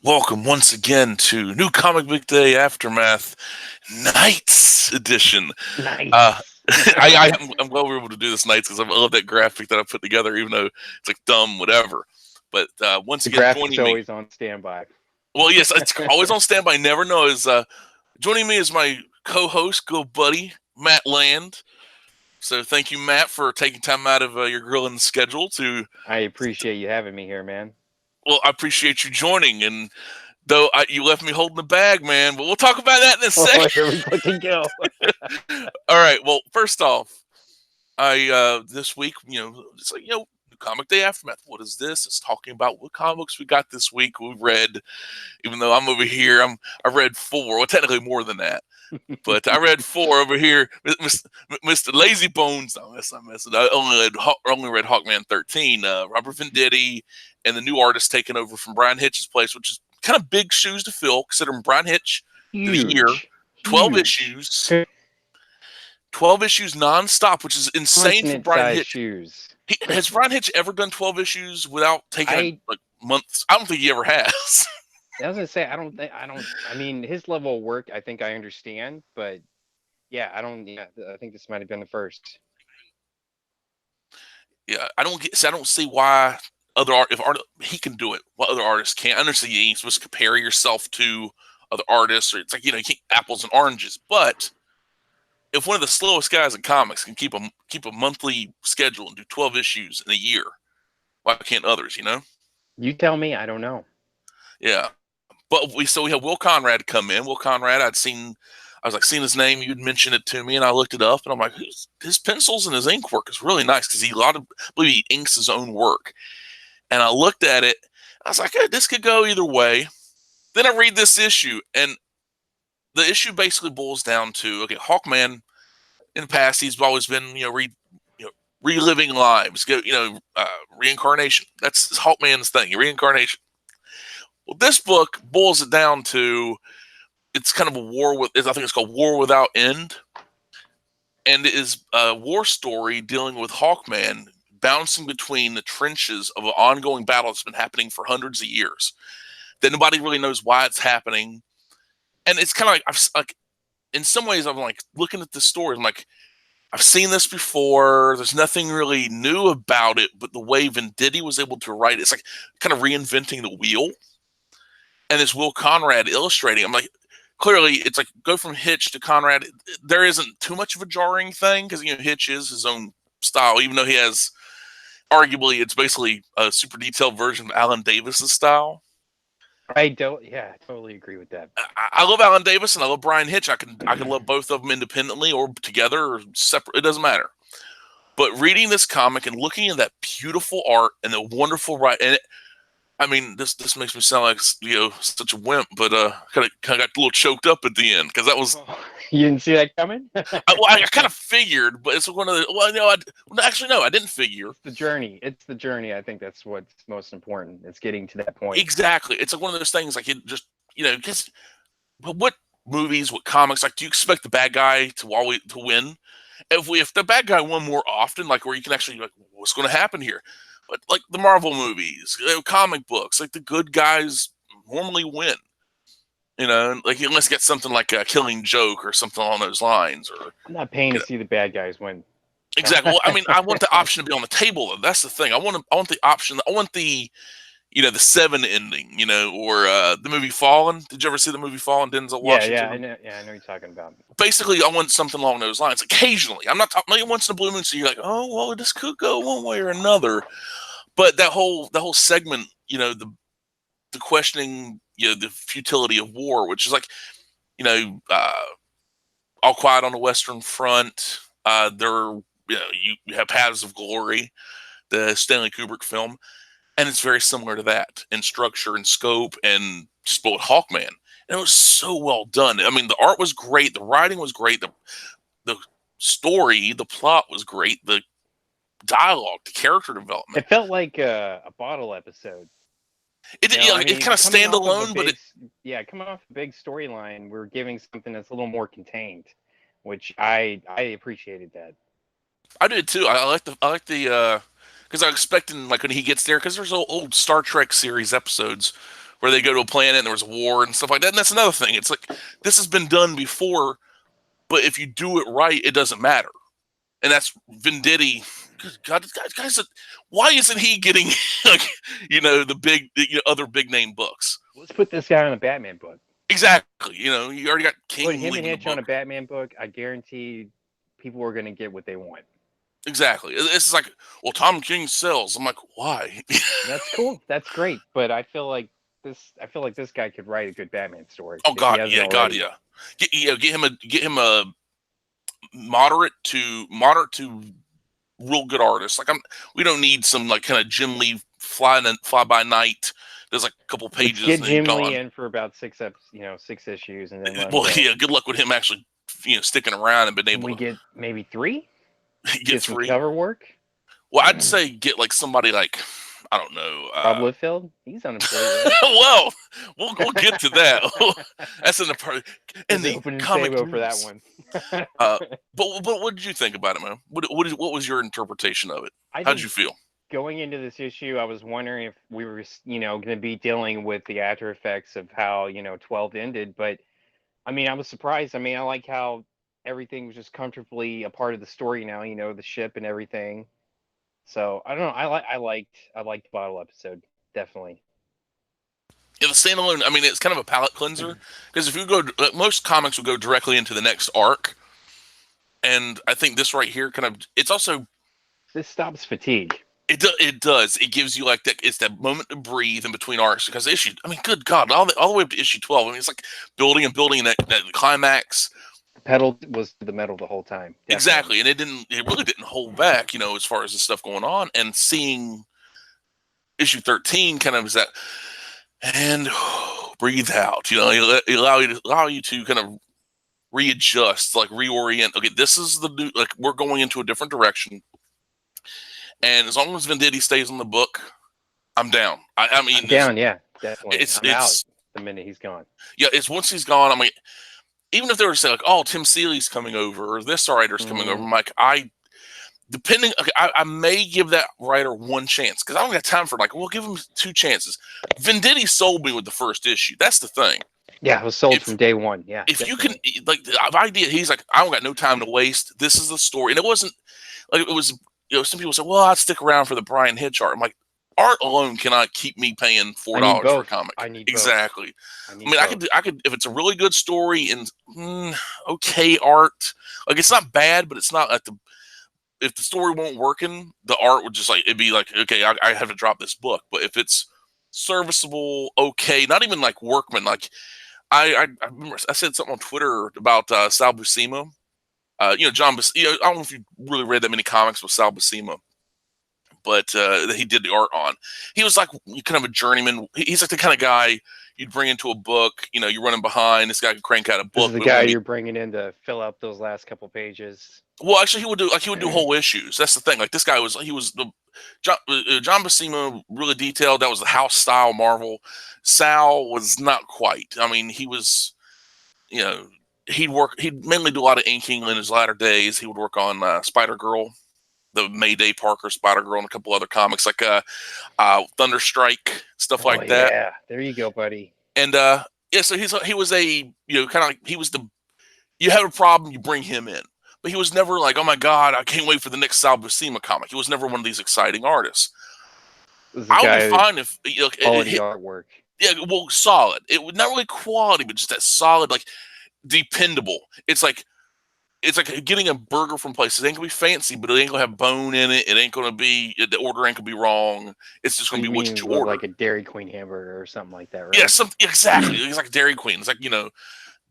Welcome once again to New Comic Book Day Aftermath Nights Edition. Uh, Nice. I'm glad we were able to do this nights because I love that graphic that I put together, even though it's like dumb, whatever. But once The again, graphic's joining me. always on standby. Well, yes, it's always on standby. Never know. Is joining me is my co-host, good buddy Matt Land. So thank you, Matt, for taking time out of your grilling schedule to. I appreciate you having me here, man. Well, I appreciate you joining, and though you left me holding the bag, man, but we'll talk about that in a Oh, second. here we fucking go. All right. Well, first off, I this week, it's like Comic Day Aftermath. What is this? It's talking about what comics we got this week. We read, even though I'm over here, I read four. Well, technically more than that, but I read four over here. Mr. Lazy Bones. No, that's not messing. I only read Hawkman 13. Robert Venditti and the new artist taking over from Brian Hitch's place, which is kind of big shoes to fill, considering Brian Hitch did a year, Huge. 12 Huge. issues. 12 issues nonstop, which is insane for Continent Brian size Hitch. shoes. Has Brian Hitch ever done 12 issues without taking I like months? I don't think he ever has. I was gonna say I mean his level of work I think I understand, but yeah, I think this might have been the first. Yeah, I don't see why if art he can do it, what other artists can't. I understand you ain't supposed to compare yourself to other artists, or it's like you can't apples and oranges. But if one of the slowest guys in comics can keep a monthly schedule and do 12 issues in a year, why can't others? You tell me, I don't know. Yeah. But we had Will Conrad come in. Will Conrad, I was like seeing his name. You'd mentioned it to me, and I looked it up, and I'm like, his pencils and his ink work is really nice because I believe he inks his own work. And I looked at it, I was like, hey, this could go either way. Then I read this issue, and the issue basically boils down to Hawkman. In the past, he's always been reliving lives, reincarnation. That's Hawkman's thing, reincarnation. Well, this book boils it down to it's kind of a war with. I think it's called War Without End, and it is a war story dealing with Hawkman bouncing between the trenches of an ongoing battle that's been happening for hundreds of years. That nobody really knows why it's happening, and it's kind of like in some ways I'm like looking at the story. I'm like, I've seen this before. There's nothing really new about it, but the way Venditti was able to write it's like kind of reinventing the wheel. And this Will Conrad illustrating, I'm like, clearly it's like go from Hitch to Conrad. There isn't too much of a jarring thing because Hitch is his own style, even though he has arguably it's basically a super detailed version of Alan Davis's style. I don't. Yeah, I totally agree with that. I love Alan Davis and I love Brian Hitch. I can love both of them independently or together or separate. It doesn't matter. But reading this comic and looking at that beautiful art and the wonderful writing, and I mean, this makes me sound like such a wimp, but kind of got a little choked up at the end because that was. You didn't see that coming? I kind of figured, but it's one of the. Well, actually, no, I didn't figure. It's the journey. It's the journey. I think that's what's most important. It's getting to that point. Exactly, it's like one of those things. Like it just because. But what movies, what comics, like do you expect the bad guy to win? If the bad guy won more often, like where you can actually like, what's going to happen here? But like the Marvel movies, comic books, like the good guys normally win. Like unless you get something like a Killing Joke or something along those lines, or I'm not paying to see the bad guys win. exactly. Well, I mean, I want the option to be on the table. Though. That's the thing. I want the option. I want the the Seven ending. Or the movie Fallen. Did you ever see the movie Fallen? Denzel Washington. I know what you're talking about. Basically, I want something along those lines. Occasionally, I'm not talking once in a blue moon. So you're like, oh well, this could go one way or another. But that whole segment, the questioning, the futility of war, which is like, All Quiet on the Western Front. You have Paths of Glory, the Stanley Kubrick film, and it's very similar to that in structure and scope and just both Hawkman. And it was so well done. I mean, the art was great, the writing was great, the story, the plot was great, the dialogue, the character development. It felt like a bottle episode. It kind of standalone, but coming off a big storyline, we're giving something that's a little more contained, which I appreciated that. I did too. I like the because I'm expecting like when he gets there because there's old Star Trek series episodes where they go to a planet and there was a war and stuff like that. And that's another thing. It's like this has been done before, but if you do it right, it doesn't matter. And that's Venditti. God, guys, why isn't he getting like the big other big name books? Let's put this guy on a Batman book. Exactly. You already got King. Put him and Hitch on a Batman book. I guarantee people are going to get what they want. Exactly. It's like, well, Tom King sells. I'm like, why? That's cool. That's great. But I feel like this guy could write a good Batman story. Oh God, yeah, God, yeah. Get him a moderate to real good artist. Like we don't need some like kind of Jim Lee fly by night. There's like a couple pages. Let's get Jim Lee in for about 6 issues, and then yeah, good luck with him actually sticking around and being able. We get maybe 3. Get some 3 cover work. Well, I'd say get like somebody like, I don't know, Rob Liefeld. He's unemployed. Right? Well, we'll get to that. That's in the opening comic for that one. But what did you think about it, man? What was your interpretation of it? How did you feel? Going into this issue, I was wondering if we were, going to be dealing with the after effects of how 12 ended. But I mean, I was surprised. I mean, I like how everything was just comfortably a part of the story now. The ship and everything. So I don't know. I liked the bottle episode, definitely. Yeah, the standalone. I mean, it's kind of a palate cleanser because if you go, most comics will go directly into the next arc, and I think this right here it's also this stops fatigue. It does. It gives you like that. It's that moment to breathe in between arcs because issue. I mean, good God, all the way up to issue 12. I mean, it's like building and building that climax. The pedal was to the metal the whole time. Definitely. Exactly, and it really didn't hold back. As far as the stuff going on, and seeing issue 13 kind of is that, and breathe out. Allow you to kind of readjust, like reorient. Okay, this is the new. Like we're going into a different direction. And as long as Venditti stays on the book, I'm down. I mean, I'm down, yeah, definitely. It's out the minute he's gone. Yeah, it's once he's gone. I mean, even if they were to say like, "Oh, Tim Seeley's coming over," or "This writer's coming over," I'm like, I may give that writer one chance because I don't got time for we'll give him 2 chances. Venditti sold me with the first issue. That's the thing. Yeah, it was sold from day one. Yeah. If definitely. You can the idea, he's like, I don't got no time to waste. This is the story, and it wasn't like it was. Some people say, well, I'd stick around for the Brian Hitch art. I'm like, art alone cannot keep me paying $4 for a comic. I need exactly. I could if it's a really good story and okay art. Like it's not bad, but it's not like if the story won't working, the art would just it'd be like, okay, I have to drop this book. But if it's serviceable, okay, not even like workman. Like I remember I said something on Twitter about Sal Buscema. John. I don't know if you really read that many comics with Sal Buscema, but that he did the art on. He was like kind of a journeyman. He's like the kind of guy you'd bring into a book. You're running behind. This guy could crank out a book. This is the guy you're bringing in to fill out those last couple pages. Well, actually, he would do whole issues. That's the thing. Like this guy was John Buscema, really detailed. That was the house style Marvel. Sal was not quite. I mean, he was, he'd mainly do a lot of inking in his latter days. He would work on Spider-Girl, the Mayday Parker Spider-Girl, and a couple other comics like Thunderstrike, stuff like that. Yeah, there you go, buddy. And so he was a kind of like he was you have a problem, you bring him in, but he was never like, oh my God, I can't wait for the next Sal Buscema comic. He was never one of these exciting artists. I would be fine if quality artwork. Yeah, well, solid. It would not really quality, but just that solid, like dependable. It's like getting a burger from places. It ain't gonna be fancy, but it ain't gonna have bone in it. It ain't gonna be the order ain't gonna be wrong. It's just gonna be what you order, like a Dairy Queen hamburger or something like that, right? Yeah, exactly. It's like Dairy Queen. It's like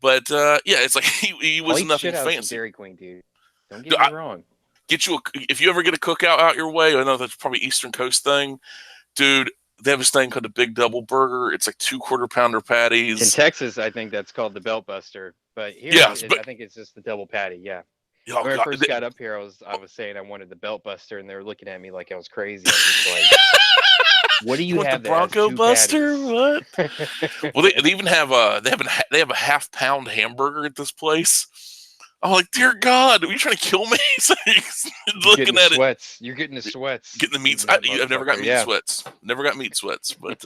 but yeah, it's like he was nothing fancy. Dairy Queen, dude. Don't get me wrong. If you ever get a cookout out your way, I know that's probably Eastern Coast thing, dude. They have this thing called the Big Double Burger. It's like 2 quarter-pounder patties. In Texas, I think that's called the Belt Buster. But here, I think it's just the double patty. Yeah. When I first got up here, I was saying I wanted the Belt Buster, and they were looking at me like I was crazy. I was just like, "What do you have?" The Bronco Buster? What? Well, they even have they have a half-pound hamburger at this place. I'm like, dear God, are you trying to kill me? So he's You're getting looking the at it, sweats. You're getting the sweats. getting the meat. Eating that I've never got motherfucker. meat Yeah. sweats. Never got meat sweats, but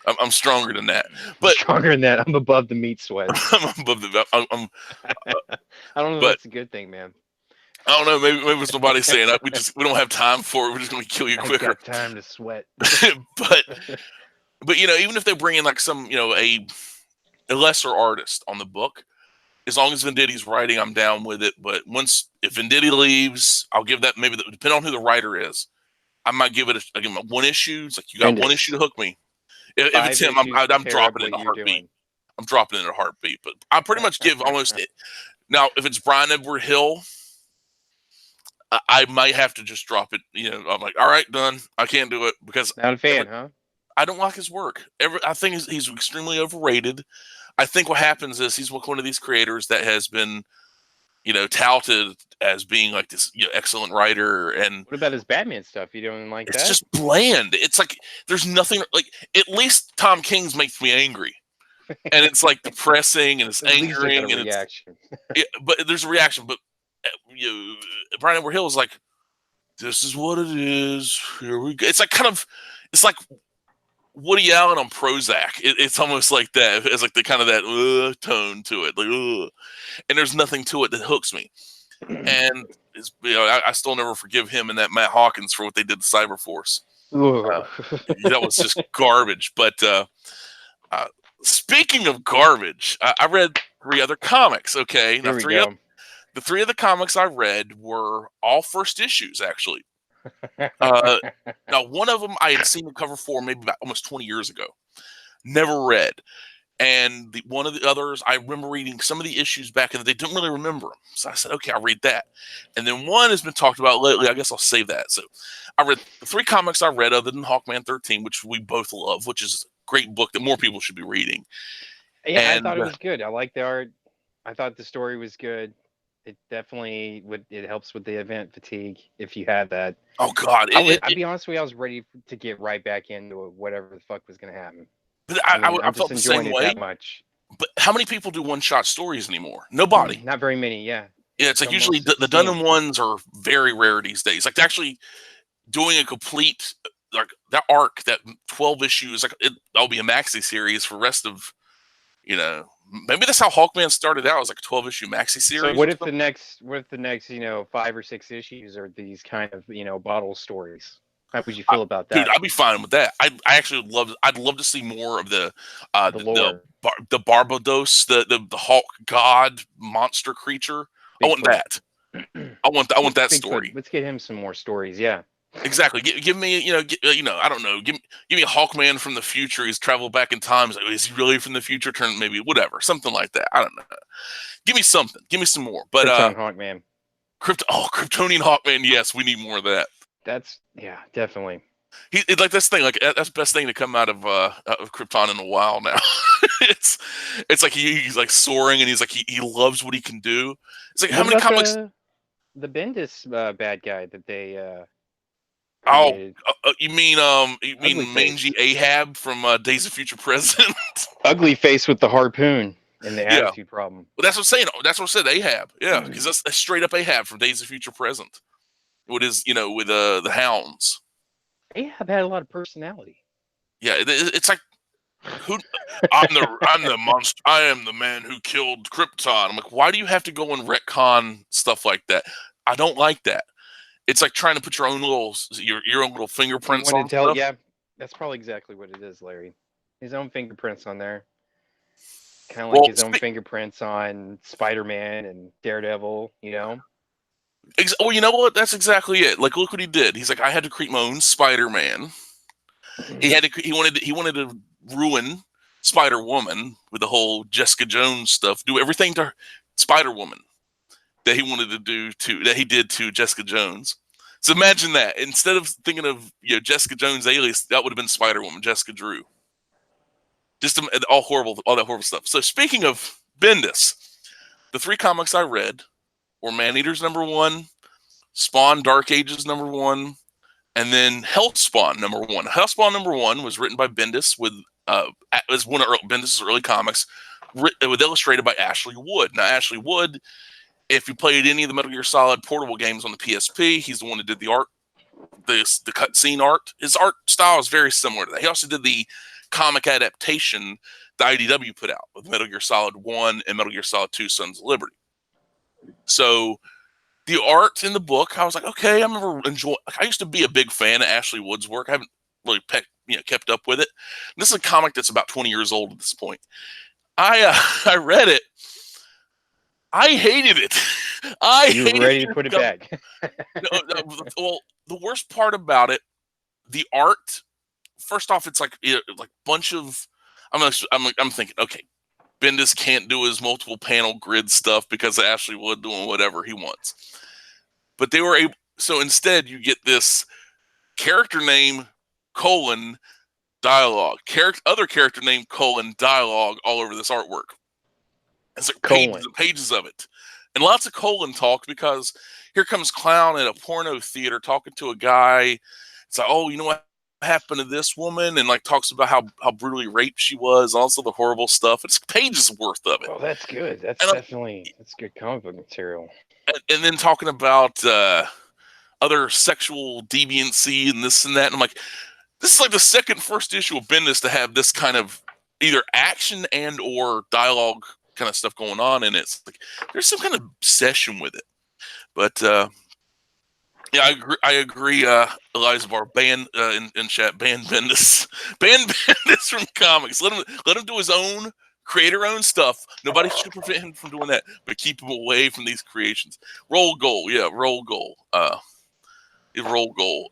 I'm stronger than that. I'm But stronger than that. I'm above the meat sweats. I'm above the. I don't know if But that's a good thing, man. I don't know. Maybe somebody's saying we don't have time for it. We're just going to kill you I ain't quicker. got time to sweat. but even if they bring in like some a lesser artist on the book, as long as Venditti's writing, I'm down with it. But if Venditti leaves, I'll give that depending on who the writer is. I might give it I give him one issue. It's like you got one issue to hook me. If it's 5 him, issues to I'm pair up dropping it in what a you're heartbeat. doing. I'm dropping it in a heartbeat. But I pretty much give almost it. Now, if it's Brian Edward Hill, I might have to just drop it. I'm like, all right, done. I can't do it because Not a fan, huh? I don't like his work. I think he's extremely overrated. I think what happens is he's one of these creators that has been, touted as being like this excellent writer. And What about his Batman stuff? You don't like it's that? just bland. It's like there's nothing like. At least Tom King's makes me angry, and it's like depressing and it's At least I got angering a and reaction. but there's a reaction. But Brian Edward Hill is like, this is what it is. Here we go. It's like Woody Allen on Prozac. It's almost like that. It's like the kind of that tone to it, like and there's nothing to it that hooks me. And I still never forgive him and that Matt Hawkins for what they did to Cyberforce. That was just garbage. But speaking of garbage, I read 3 other comics. Okay, now the 3 of the comics I read were all first issues, actually. Now, one of them I had seen the cover for maybe about almost 20 years ago. Never read. And one of the others, I remember reading some of the issues back in the day. Didn't really remember them. So I said, okay, I'll read that. And then one has been talked about lately. I guess I'll save that. So I read the 3 comics I read other than Hawkman 13, which we both love, which is a great book that more people should be reading. Yeah, I thought it was good. I liked the art. I thought the story was good. It definitely it helps with the event fatigue if you have that. Oh God! I'll be honest with you, I was ready to get right back into whatever the fuck was going to happen. But I felt the same way. That much. But how many people do one-shot stories anymore? Nobody. Not very many. Yeah. Yeah, it's like usually the done ones are very rare these days. Like actually doing a complete like that arc, that 12 issues, like that'll be a maxi series for the rest of maybe that's how Hawkman started out, as like a 12-issue maxi series. So what if the next 5 or 6 issues are these kind of bottle stories? How would you feel about that? Dude, I'd be fine with that. I actually I'd love to see more of the lore. the Barbados, the Hawk god monster creature. Bigfoot. I want that. I want that story. Let's get him some more stories. Yeah. Exactly. Give me, I don't know. Give me a Hawkman from the future. He's traveled back in time. Is he really from the future? Maybe whatever, something like that. I don't know. Give me something. Give me some more. But Krypton Hawkman. Kryptonian Hawkman. Yes, we need more of that. That's definitely. Like this thing. Like that's the best thing to come out of Krypton in a while now. it's like he's like soaring and he's like he loves what he can do. It's like how many comics? The Bendis bad guy that they. You mean mangy Ahab from Days of Future Present? Ugly face with the harpoon and the attitude problem. Well, that's what I'm saying. That's what I said. Ahab. Yeah, because that's straight up Ahab from Days of Future Present. What is with the hounds? Ahab had a lot of personality. Yeah, it's like I'm the monster. I am the man who killed Krypton. I'm like, why do you have to go and retcon stuff like that? I don't like that. It's like trying to put your own little fingerprints on stuff. Yeah, that's probably exactly what it is, Larry. His own fingerprints on there. Kind of like his own fingerprints on Spider-Man and Daredevil, Well, you know what? That's exactly it. Like, look what he did. He's like, I had to create my own Spider-Man. He wanted to ruin Spider-Woman with the whole Jessica Jones stuff. Do everything to Spider-Woman that he wanted to do that he did to Jessica Jones. So imagine that. Instead of thinking of Jessica Jones alias, that would have been Spider-Woman, Jessica Drew. Just all that horrible stuff. So speaking of Bendis, the 3 comics I read were Maneaters _1, Spawn Dark Ages #1, and then Hellspawn #1. Hellspawn #1 was written by Bendis with as one of Bendis' early comics, with illustrated by Ashley Wood. Now Ashley Wood If you played any of the Metal Gear Solid portable games on the PSP, he's the one that did the art, the cutscene art. His art style is very similar to that. He also did the comic adaptation the IDW put out with Metal Gear Solid 1 and Metal Gear Solid 2 Sons of Liberty. So the art in the book, I was like, okay, I remember enjoying. I used to be a big fan of Ashley Wood's work. I haven't really kept up with it. This is a comic that's about 20 years old at this point. I read it. I hated it. You were ready to put it back. Well, the worst part about it, the art. First off, it's like bunch of. I'm thinking, okay, Bendis can't do his multiple panel grid stuff because of Ashley Wood doing whatever he wants. But they were able. So instead, you get this character name colon dialogue, other character name colon dialogue all over this artwork. It's like pages and pages of it, and lots of colon talk because here comes Clown at a porno theater talking to a guy. It's like, oh, you know what happened to this woman, and like talks about how brutally raped she was, also the horrible stuff. It's pages worth of it. Oh, that's good. That's good comic book material. And then talking about other sexual deviancy and this and that. And I'm like, this is like the first issue of Bendis to have this kind of either action and or dialogue kind of stuff going on in it. It's like there's some kind of obsession with it. But yeah, I agree. Eliza Barr, ban in chat, ban Bendis, ban Bendis from comics. Let him do his own, creator own stuff. Nobody should prevent him from doing that, but keep him away from these creations. Roll goal, yeah, roll goal. Roll goal,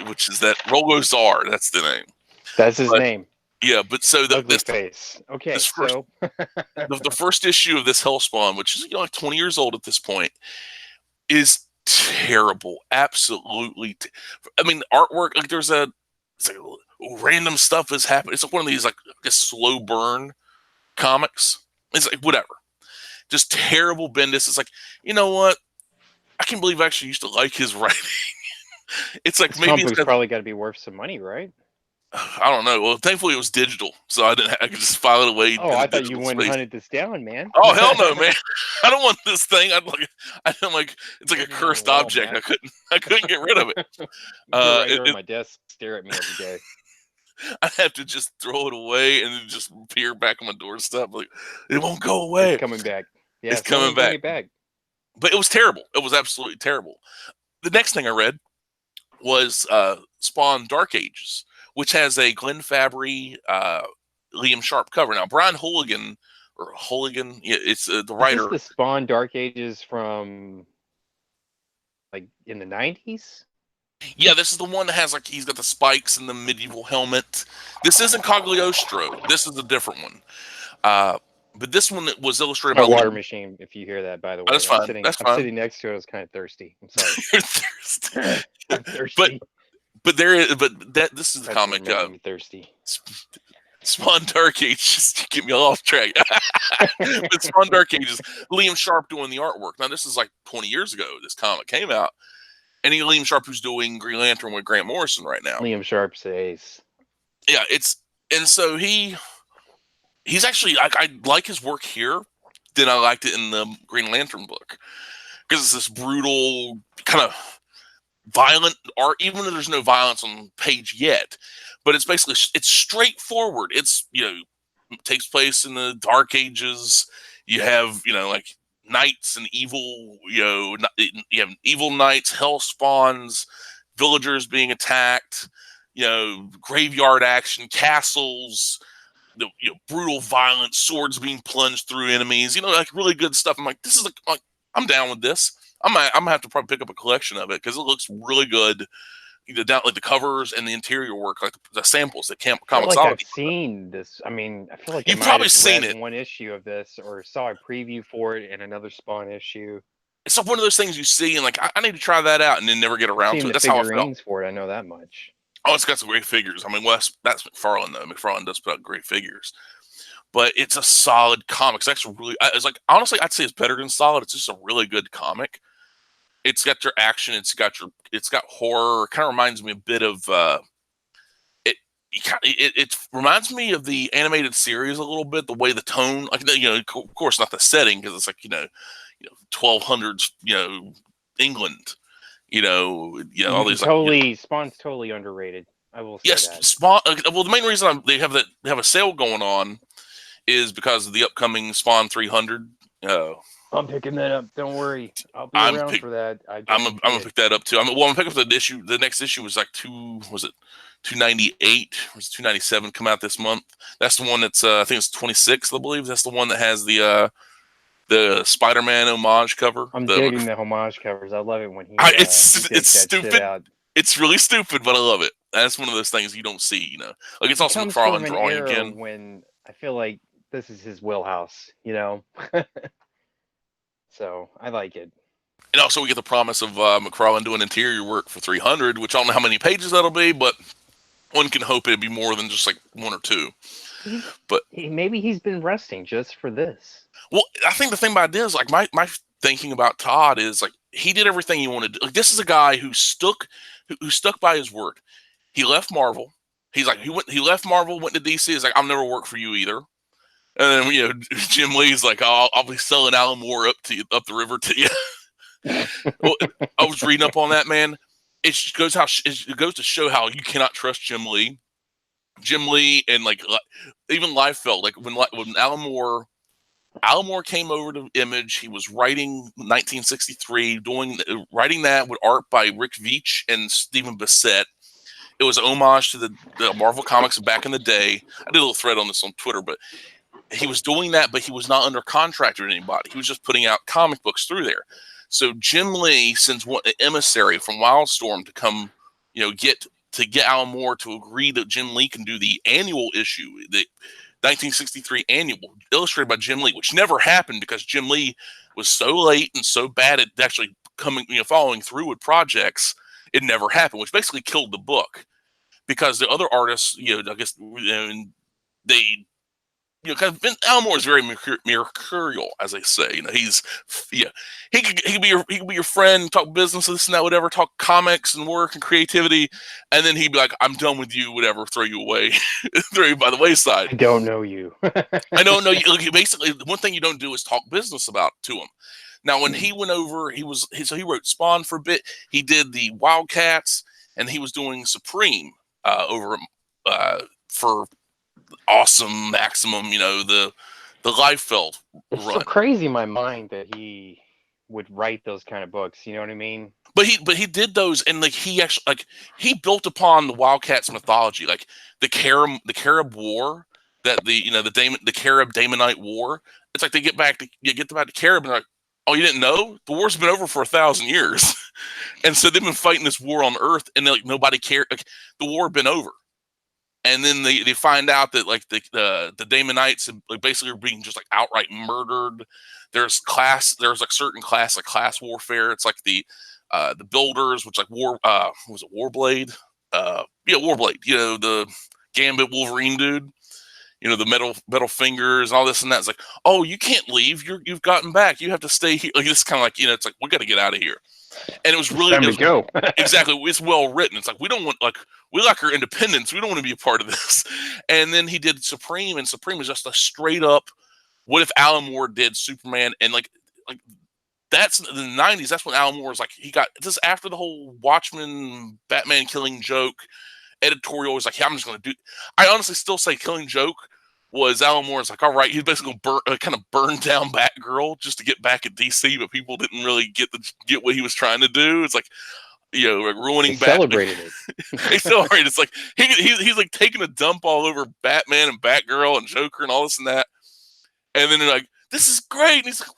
which is that Rolgo Czar. That's the name. That's his name. Yeah, but so this face. Okay, so the first issue of this Hellspawn, which is like 20 years old at this point, is terrible. Absolutely. I mean, artwork, like there's it's like random stuff is happening. It's like one of these like a slow burn comics. It's like whatever. Just terrible Bendis. It's like, you know what? I can't believe I actually used to like his writing. It's like maybe it's probably got to be worth some money, right? I don't know. Well, thankfully it was digital, so I could just file it away. Oh, I thought you went and hunted this down, man. Oh hell no, man! I don't want this thing. It's like a cursed object. Man. I couldn't get rid of it. Right here on my desk, stare at me every day. I have to just throw it away and then just appear back on my doorstep. Like it won't go away. It's coming back. Yeah, it's coming back. But it was terrible. It was absolutely terrible. The next thing I read was Spawn Dark Ages, which has a Glenn Fabry, Liam Sharp cover. Now, Brian Hooligan, yeah, it's the writer. Is this the Spawn Dark Ages from, like, in the 90s? Yeah, this is the one that has, like, he's got the spikes and the medieval helmet. This isn't Cagliostro. This is a different one. But this one was illustrated by water machine, if you hear that, by the way. That's fine. I'm sitting next to it. I was kind of thirsty. I'm sorry. You're thirsty. I'm thirsty. But this is the comic. Thirsty. Spawn Dark Ages, just to get me off track. But Spawn Dark Ages, Liam Sharp doing the artwork. Now this is like 20 years ago. This comic came out, and Liam Sharp who's doing Green Lantern with Grant Morrison right now. Liam Sharp's ace. Yeah, so he's actually I like his work here than I liked it in the Green Lantern book because it's this brutal kind of violent art, even though there's no violence on page yet. But it's basically it's straightforward. It's it takes place in the Dark Ages. You have like knights and evil. You have evil knights, hell spawns, villagers being attacked. Graveyard action, castles. Brutal violence, swords being plunged through enemies. Like really good stuff. I'm like, this is like I'm down with this. I'm gonna have to probably pick up a collection of it because it looks really good. Down like the covers and the interior work, like the samples that Comicsology. I've seen this. I mean, I feel like you've probably seen it. One issue of this, or saw a preview for it in another Spawn issue. It's like one of those things you see and like I need to try that out and then never get around to it. That's how I felt. For it, I know that much. Oh, it's got some great figures. I mean, that's McFarlane though. McFarlane does put out great figures, but it's a solid comic. It's actually really. It's like honestly, I'd say it's better than solid. It's just a really good comic. It's got your action. It's got horror. It kind of reminds me a bit of it reminds me of the animated series a little bit. The way the tone, like of course not the setting because it's like 1200s, England, all these Spawn's totally underrated. I will say yes, that. Spawn. Well, the main reason they have a sale going on is because of the upcoming Spawn 300. I'm picking that up. Don't worry, I'll be I'm around for that. I'm gonna pick that up too. I'm gonna pick up the issue. The next issue was like 298 or 297 come out this month. That's the one that's I think it's 26. I believe that's the one that has the Spider-Man homage cover. I'm digging the homage covers. I love it when he it's takes that stupid. shit out. It's really stupid, but I love it. That's one of those things you don't see. Like it's also comes from McFarlane an drawing era again. when I feel like this is his wheelhouse, So I like it. And also we get the promise of McFarlane doing interior work for 300, which I don't know how many pages that'll be, but one can hope it'd be more than just like one or two. But maybe he's been resting just for this. Well, I think the thing about it is like my thinking about Todd is like he did everything he wanted to do. Like, this is a guy who stuck by his word. He left Marvel. He left Marvel, went to DC. He's like, I'll never work for you either. And then Jim Lee's like, I'll be selling Alan Moore up the river to you. Well, I was reading up on that, man. It goes to show how you cannot trust Jim Lee. Jim Lee and like even Liefeld, like when Alan Moore came over to Image, he was writing 1963, writing that with art by Rick Veitch and Stephen Bissett. It was an homage to the Marvel Comics back in the day. I did a little thread on this on Twitter, but he was doing that, but he was not under contract with anybody. He was just putting out comic books through there. So Jim Lee sends an emissary from Wildstorm to come, get Alan Moore to agree that Jim Lee can do the annual issue, the 1963 annual, illustrated by Jim Lee, which never happened because Jim Lee was so late and so bad at actually following through with projects. It never happened, which basically killed the book because the other artists, I guess, they. Kind of Alan Moore is very mercurial, as they say. He's he could be your friend, talk business, this and that, whatever, talk comics and work and creativity, and then he'd be like, "I'm done with you, whatever, throw you away, throw you by the wayside." I don't know you. I don't know you. Basically, one thing you don't do is talk business to him. Now, when he went over, he wrote Spawn for a bit. He did the Wildcats, and he was doing Supreme over for Awesome, Maximum, the Liefeld It's run. so crazy in my mind that he would write those kind of books. You know what I mean? But he did those, and like he actually he built upon the Wildcats mythology, like the Carib War, that the Carib Damonite War. It's like they get back to Carib and like, oh, you didn't know? The war's been over for 1,000 years, and so they've been fighting this war on Earth, and like nobody cared. Like the war had been over. And then they find out that like the Damonites basically are being just like outright murdered. There's like certain class warfare. It's like the builders, which like was it Warblade? Warblade. The Gambit Wolverine dude. The metal fingers and all this and that. It's like, oh, you can't leave. You've gotten back. You have to stay here. Like it's kind of like it's like we got to get out of here. And it was really time to go. Exactly. It's well written. It's like we like our independence. We don't want to be a part of this. And then he did Supreme, and Supreme is just a straight up. What if Alan Moore did Superman? And like that's in the 90s. That's when Alan Moore was like he got this after the whole Watchmen Batman Killing Joke editorial was like, yeah, I'm just going to do. I honestly still say Killing Joke was Alan Moore's like, all right, he's basically kind of burned down Batgirl just to get back at DC, but people didn't really get what he was trying to do. It's like, like ruining Batman. Celebrated it. They celebrated. It's like he's like taking a dump all over Batman and Batgirl and Joker and all this and that, and then they're like, this is great. And he's like,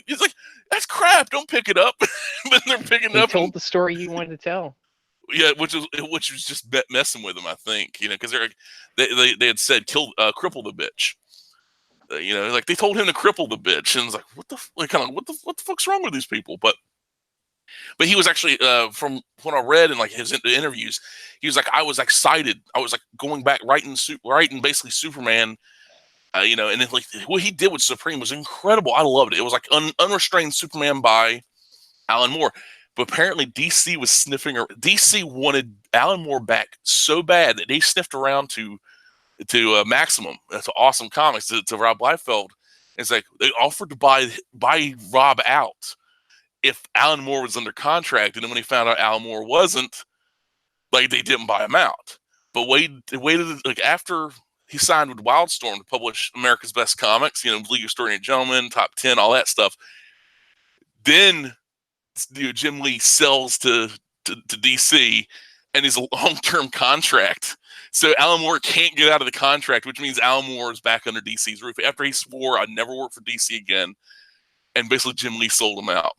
he's like, that's crap. Don't pick it up. Then they're picking it up. He told the story he wanted to tell. Yeah, which was just messing with him, I think, because they had said cripple the bitch, like they told him to cripple the bitch, and it's like what the fuck's wrong with these people? But he was actually from what I read in like his interviews, he was like I was excited, I was like going back writing basically Superman, and then like what he did with Supreme was incredible. I loved it. It was like unrestrained Superman by Alan Moore. But apparently DC was sniffing. DC wanted Alan Moore back so bad that they sniffed around to Maximum. That's Awesome Comics to Rob Liefeld, It's like they offered to buy Rob out if Alan Moore was under contract, and then when he found out Alan Moore wasn't, like they didn't buy him out. But they waited like after he signed with Wildstorm to publish America's Best Comics, League of Extraordinary Gentlemen, Top 10, all that stuff. Then Jim Lee sells to DC, and he's a long-term contract. So Alan Moore can't get out of the contract, which means Alan Moore is back under DC's roof after he swore I'd never work for DC again, and basically Jim Lee sold him out.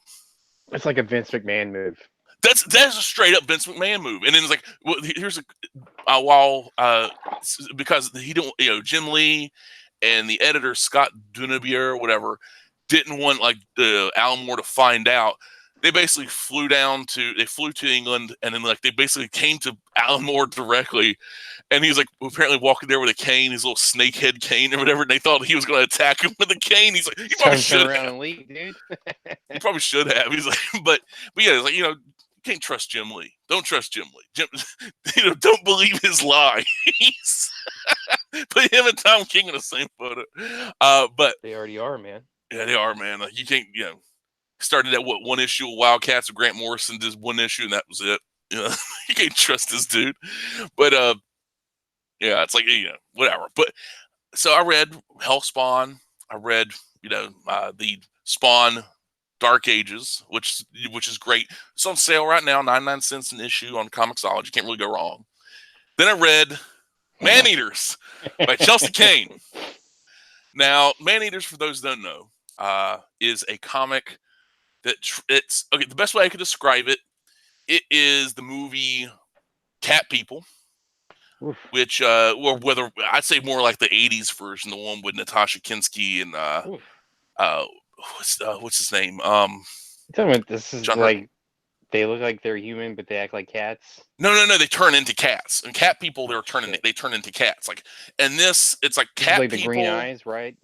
It's like a Vince McMahon move. That's a straight up Vince McMahon move. And then it's like, well, here's because he don't, Jim Lee and the editor Scott Dunabier or whatever didn't want like Alan Moore to find out. They basically flew to England, and then like they basically came to Alan Moore directly, and he's like apparently walking there with a cane, his little snakehead cane or whatever, and they thought he was going to attack him with a cane. He's like, you probably should have. And leave, dude. You probably should have. He's like, but yeah, it's like, you can't trust Jim Lee. Don't trust Jim Lee. Don't believe his lies. Put him and Tom King in the same photo. But they already are, man. Yeah, they are, man. Like you can't, started at one issue of Wildcats with Grant Morrison, did one issue, and that was it. You can't trust this dude. But yeah, it's like whatever. But so I read Hellspawn. I read the Spawn Dark Ages, which is great. It's on sale right now, 99 cents an issue on Comixology. Can't really go wrong. Then I read Maneaters by Chelsea Kane. Now, Maneaters, for those who don't know, is a comic that it's okay. The best way I could describe it, it is the movie Cat People, which or whether I'd say more like the '80s version, the one with Natasha Kinski and what's his name? You're talking about this is John like they look like they're human, but they act like cats. No. They turn into cats. And Cat People, they turn into cats. Like, and this, it's like cat like people. The green eyes, right?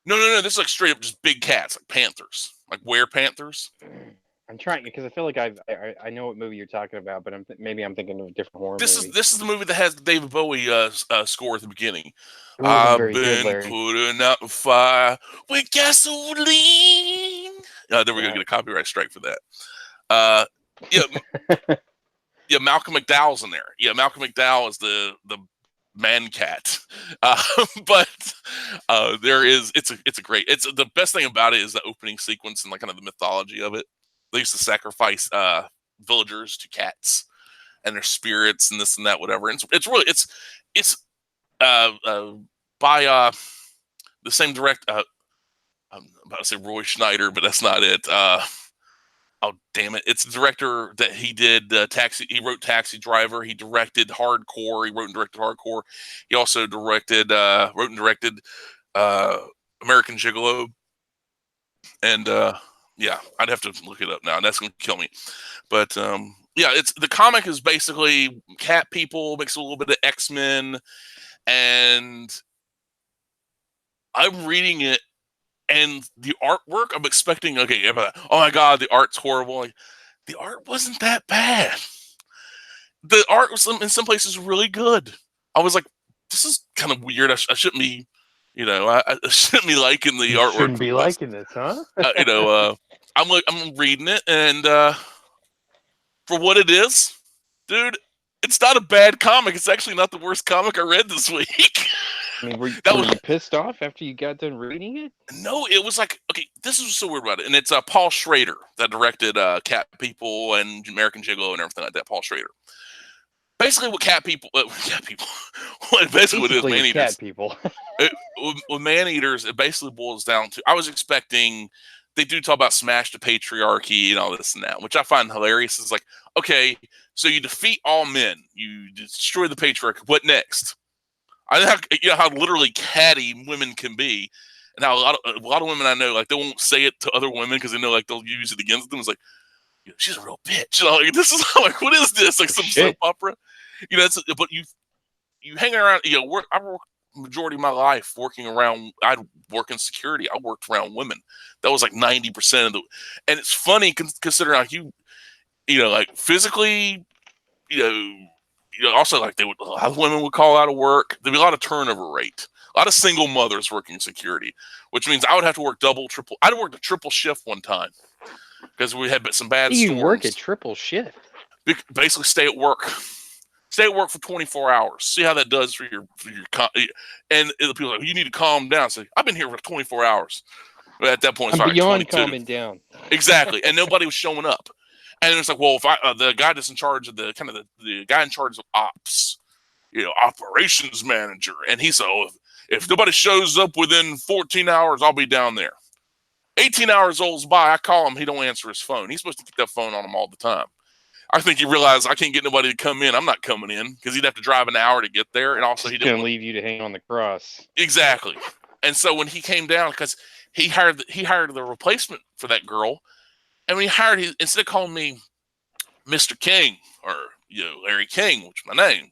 No. This is like straight up just big cats, like panthers, like were-panthers. I'm trying because I feel like I know what movie you're talking about, but maybe I'm thinking of a different horror movie. This is the movie that has the David Bowie score at the beginning. I've been putting out the fire with gasoline. Then we're gonna get a copyright strike for that. Yeah, Malcolm McDowell's in there. Yeah, Malcolm McDowell is the man cat. But it's a great. It's the best thing about it is the opening sequence and like kind of the mythology of it. They used to sacrifice villagers to cats and their spirits and this and that, whatever. And it's really by the same director. I'm about to say Roy Schneider, but that's not it. Oh damn it! It's the director that he did Taxi. He wrote Taxi Driver. He directed Hardcore. He wrote and directed Hardcore. He also wrote and directed American Gigolo. And yeah, I'd have to look it up now. That's gonna kill me. But yeah, it's the comic is basically cat people mixed with a little bit of X-Men, and I'm reading it. And the artwork, I'm expecting, oh my God, the art's horrible. Like, the art wasn't that bad. The art was in some places really good. I was like, this is kind of weird. I shouldn't be, I shouldn't be liking the artwork. Shouldn't be liking this, huh? I'm reading it, and for what it is, dude, it's not a bad comic. It's actually not the worst comic I read this week. I mean, were you pissed off after you got done reading it? No, it was like, okay, this is so weird about it. And it's Paul Schrader that directed Cat People and American Gigolo and everything like that. Paul Schrader. Basically, what basically what it is, Maneaters. Cat People. With Maneaters, it basically boils down to, I was expecting, they do talk about smash the patriarchy and all this and that, which I find hilarious. It's like, okay, so you defeat all men, you destroy the patriarchy, what next? I know how literally catty women can be, and how a lot of women I know, like, they won't say it to other women because they know like they'll use it against them. It's like, she's a real bitch. Like, this is like, what is this? Like some soap opera? But you hang around. I worked majority of my life working around. I'd work in security. I worked around women. That was like 90% of the. And it's funny considering like like physically, also like a lot of women would call out of work. There'd be a lot of turnover rate. A lot of single mothers working security, which means I would have to work double, triple. I'd worked a triple shift one time because we had some bad You storms. work a triple shift. Basically, stay at work. Stay at work for 24 hours. See how that does for your and people are like, you need to calm down. Say, I've been here for 24 hours. But at that point, it's I'm like beyond 22. calming down. Exactly, and nobody was showing up. And it's like, well, if the guy that's in charge of the guy in charge of ops, operations manager, and he said, oh, if nobody shows up within 14 hours, I'll be down there. 18 hours goes by, I call him, he don't answer his phone. He's supposed to keep that phone on him all the time. I think he realized I can't get nobody to come in. I'm not coming in because he'd have to drive an hour to get there, and also He's gonna leave you to hang on the cross. Exactly. And so when he came down, because he hired the replacement for that girl, and when instead of calling me Mr. King or Larry King, which is my name,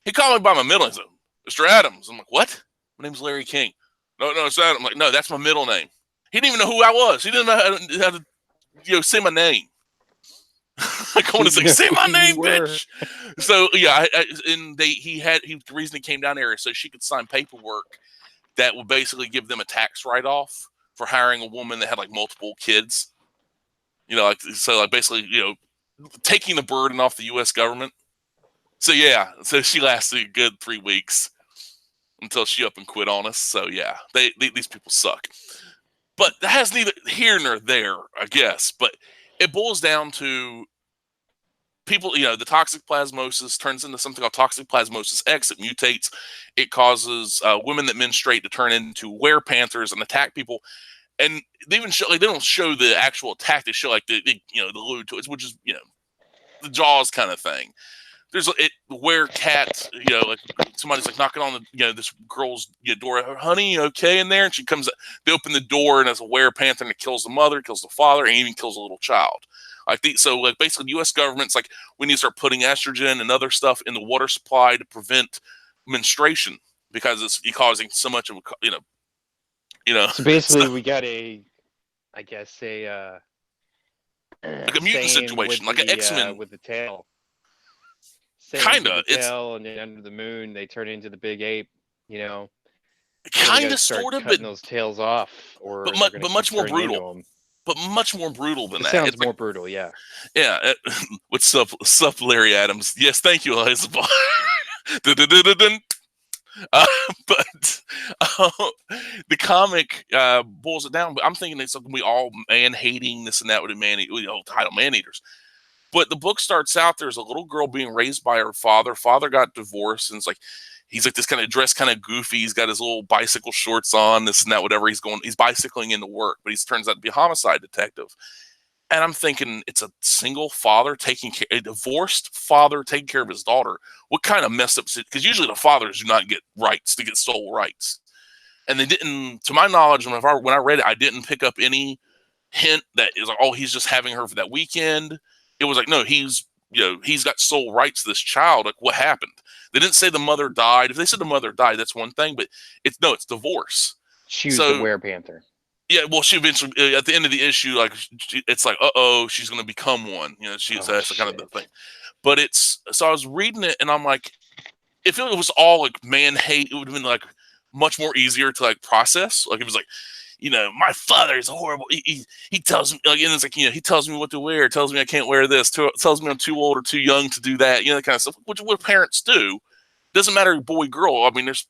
he called me by my middle name. He said, Mr. Adams. I'm like, what? My name's Larry King. No, it's Adam. I'm like, no, that's my middle name. He didn't even know who I was. He didn't know how to say my name. Like, I want to say, say my name, bitch. So yeah, the reason he came down there is so she could sign paperwork that would basically give them a tax write-off for hiring a woman that had like multiple kids. Basically, taking the burden off the U.S. government. So yeah, so she lasted a good 3 weeks until she up and quit on us. So yeah, these people suck. But that has neither here nor there, I guess. But it boils down to people, the toxic plasmosis turns into something called toxic plasmosis X. It mutates. It causes women that menstruate to turn into were-panthers and attack people. And they even show, they don't show the actual attack. They show like the allude to it, which is, the Jaws kind of thing. There's where cat, like somebody's like knocking on the, this girl's door. Honey, okay in there? And she comes, they open the door and there's a were-panther and it kills the mother, kills the father, and even kills a little child. So basically the U.S. government's like, we need to start putting estrogen and other stuff in the water supply to prevent menstruation because it's causing so much of So basically we got a like a mutant situation, like an X-Men with the tail. Kind of. It's and then under the moon they turn into the big ape. Kind of, sort of, but those tails off, or but much more brutal. But much more brutal than that. Sounds more brutal, yeah. Yeah. What's up, Larry Adams? Yes, thank you, Elizabeth. But the comic boils it down. But I'm thinking it's like we all man-hating this and that with the title Maneaters. But the book starts out, there's a little girl being raised by her father. Father got divorced, and he's like this kind of dressed kind of goofy. He's got his little bicycle shorts on, this and that, whatever. He's bicycling into work, but he turns out to be a homicide detective. And I'm thinking it's a single father a divorced father taking care of his daughter. What kind of messed up? Because usually the fathers do not get rights, to get sole rights. And they didn't, to my knowledge, when I read it, I didn't pick up any hint that is like, oh, he's just having her for that weekend. It was like, no, he's got sole rights to this child. Like, what happened? They didn't say the mother died. If they said the mother died, that's one thing, but it's divorce. She was the were-panther. Yeah, well, she eventually, at the end of the issue, like, it's like, she's going to become one. That's kind of the thing. But so I was reading it, and I'm like, if it was all like man hate, it would have been like much more easier to like process. Like, it was like, my father is horrible. He tells me, like, and it's like, he tells me what to wear, tells me I can't wear this, tells me I'm too old or too young to do that, that kind of stuff, which what parents do. Doesn't matter, boy, girl. I mean, there's,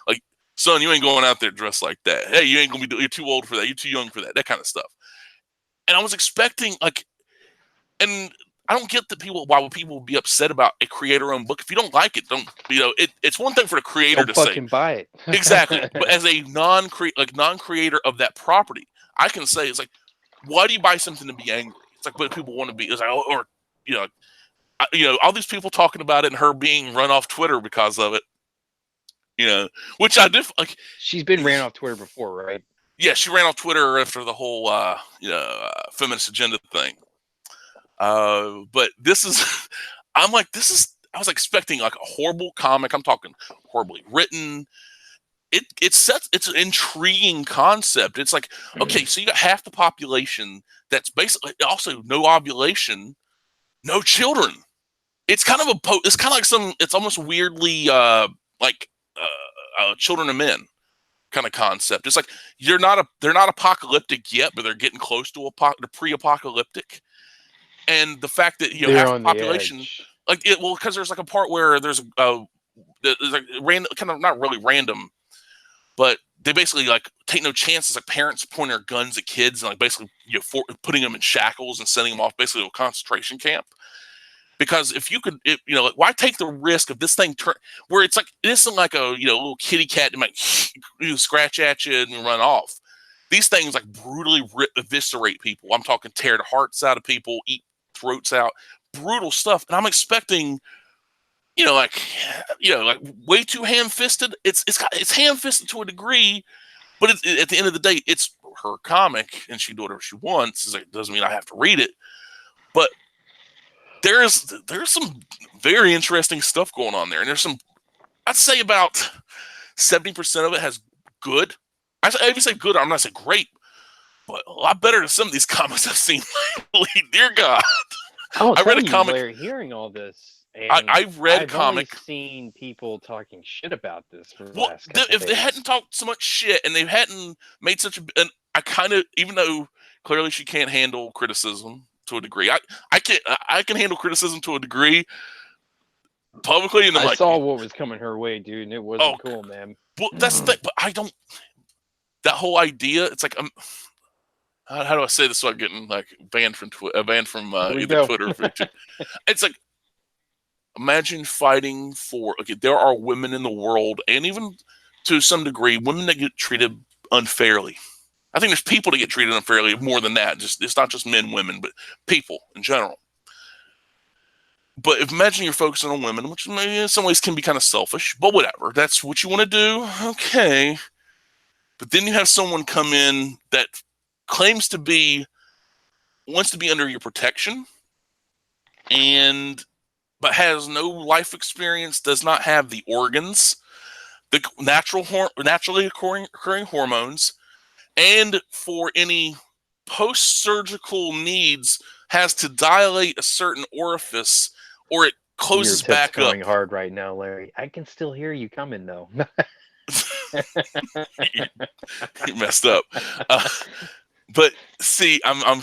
like, son, you ain't going out there dressed like that. Hey, you ain't gonna be, you're too old for that. You're too young for that. That kind of stuff. And I was expecting, like, and I don't get why would people be upset about a creator-owned book. If you don't like it, don't, it's one thing for the creator to fucking buy it. Exactly. But as a non-creator of that property, I can say, it's like, why do you buy something to be angry? It's like, but people want to be, it's like, all these people talking about it and her being run off Twitter because of it, which I did, like. She's been ran off Twitter before, right? Yeah, she ran off Twitter after the whole, feminist agenda thing. But this is, I was expecting like a horrible comic. I'm talking horribly written. It's an intriguing concept. It's like, okay, so you got half the population that's basically also no ovulation, no children. It's kind of it's almost weirdly Children of Men kind of concept. It's like they're not apocalyptic yet, but they're getting close to pre-apocalyptic. And the fact that They're half the on the population, edge. because there's like a part where there's like random, kind of not really random, but they basically like take no chances. Like parents pointing their guns at kids and like basically putting them in shackles and sending them off basically to a concentration camp. Because if you could, like, why take the risk of this thing where it's like it isn't like a little kitty cat that might scratch at you and run off. These things like brutally eviscerate people. I'm talking tear the hearts out of people, eat throats out, brutal stuff. And I'm expecting, like way too ham-fisted. It's ham-fisted to a degree, but at the end of the day, it's her comic, and she can do whatever she wants. It doesn't mean I have to read it, but there's some very interesting stuff going on there, and there's some. I'd say about 70% of it has good. I even say good. I'm not saying great, but a lot better than some of these comics I've seen lately. Dear God, I read a comic. Larry, hearing all this, and I've read I've comic. only seen people talking shit about this for the Well, last couple if days. they hadn't talked so much shit and they hadn't made such and I kind of, even though clearly she can't handle criticism to a degree, I can handle criticism to a degree publicly, and I saw what was coming her way, dude, and it wasn't cool, man. Well, that's the thing, but I don't. That whole idea, it's like how do I say this without getting like banned from either Twitter or YouTube? It's like, imagine fighting for. Okay, there are women in the world, and even to some degree, women that get treated unfairly. I think there's people that get treated unfairly more than that. It's not just men, women, but people in general. But imagine you're focusing on women, which maybe in some ways can be kind of selfish, but whatever. That's what you want to do. Okay. But then you have someone come in that wants to be under your protection, but has no life experience, does not have the organs, the naturally occurring hormones, and for any post-surgical needs has to dilate a certain orifice or it closes back up. Going hard right now, Larry. I can still hear you coming though. You messed up. But see, I'm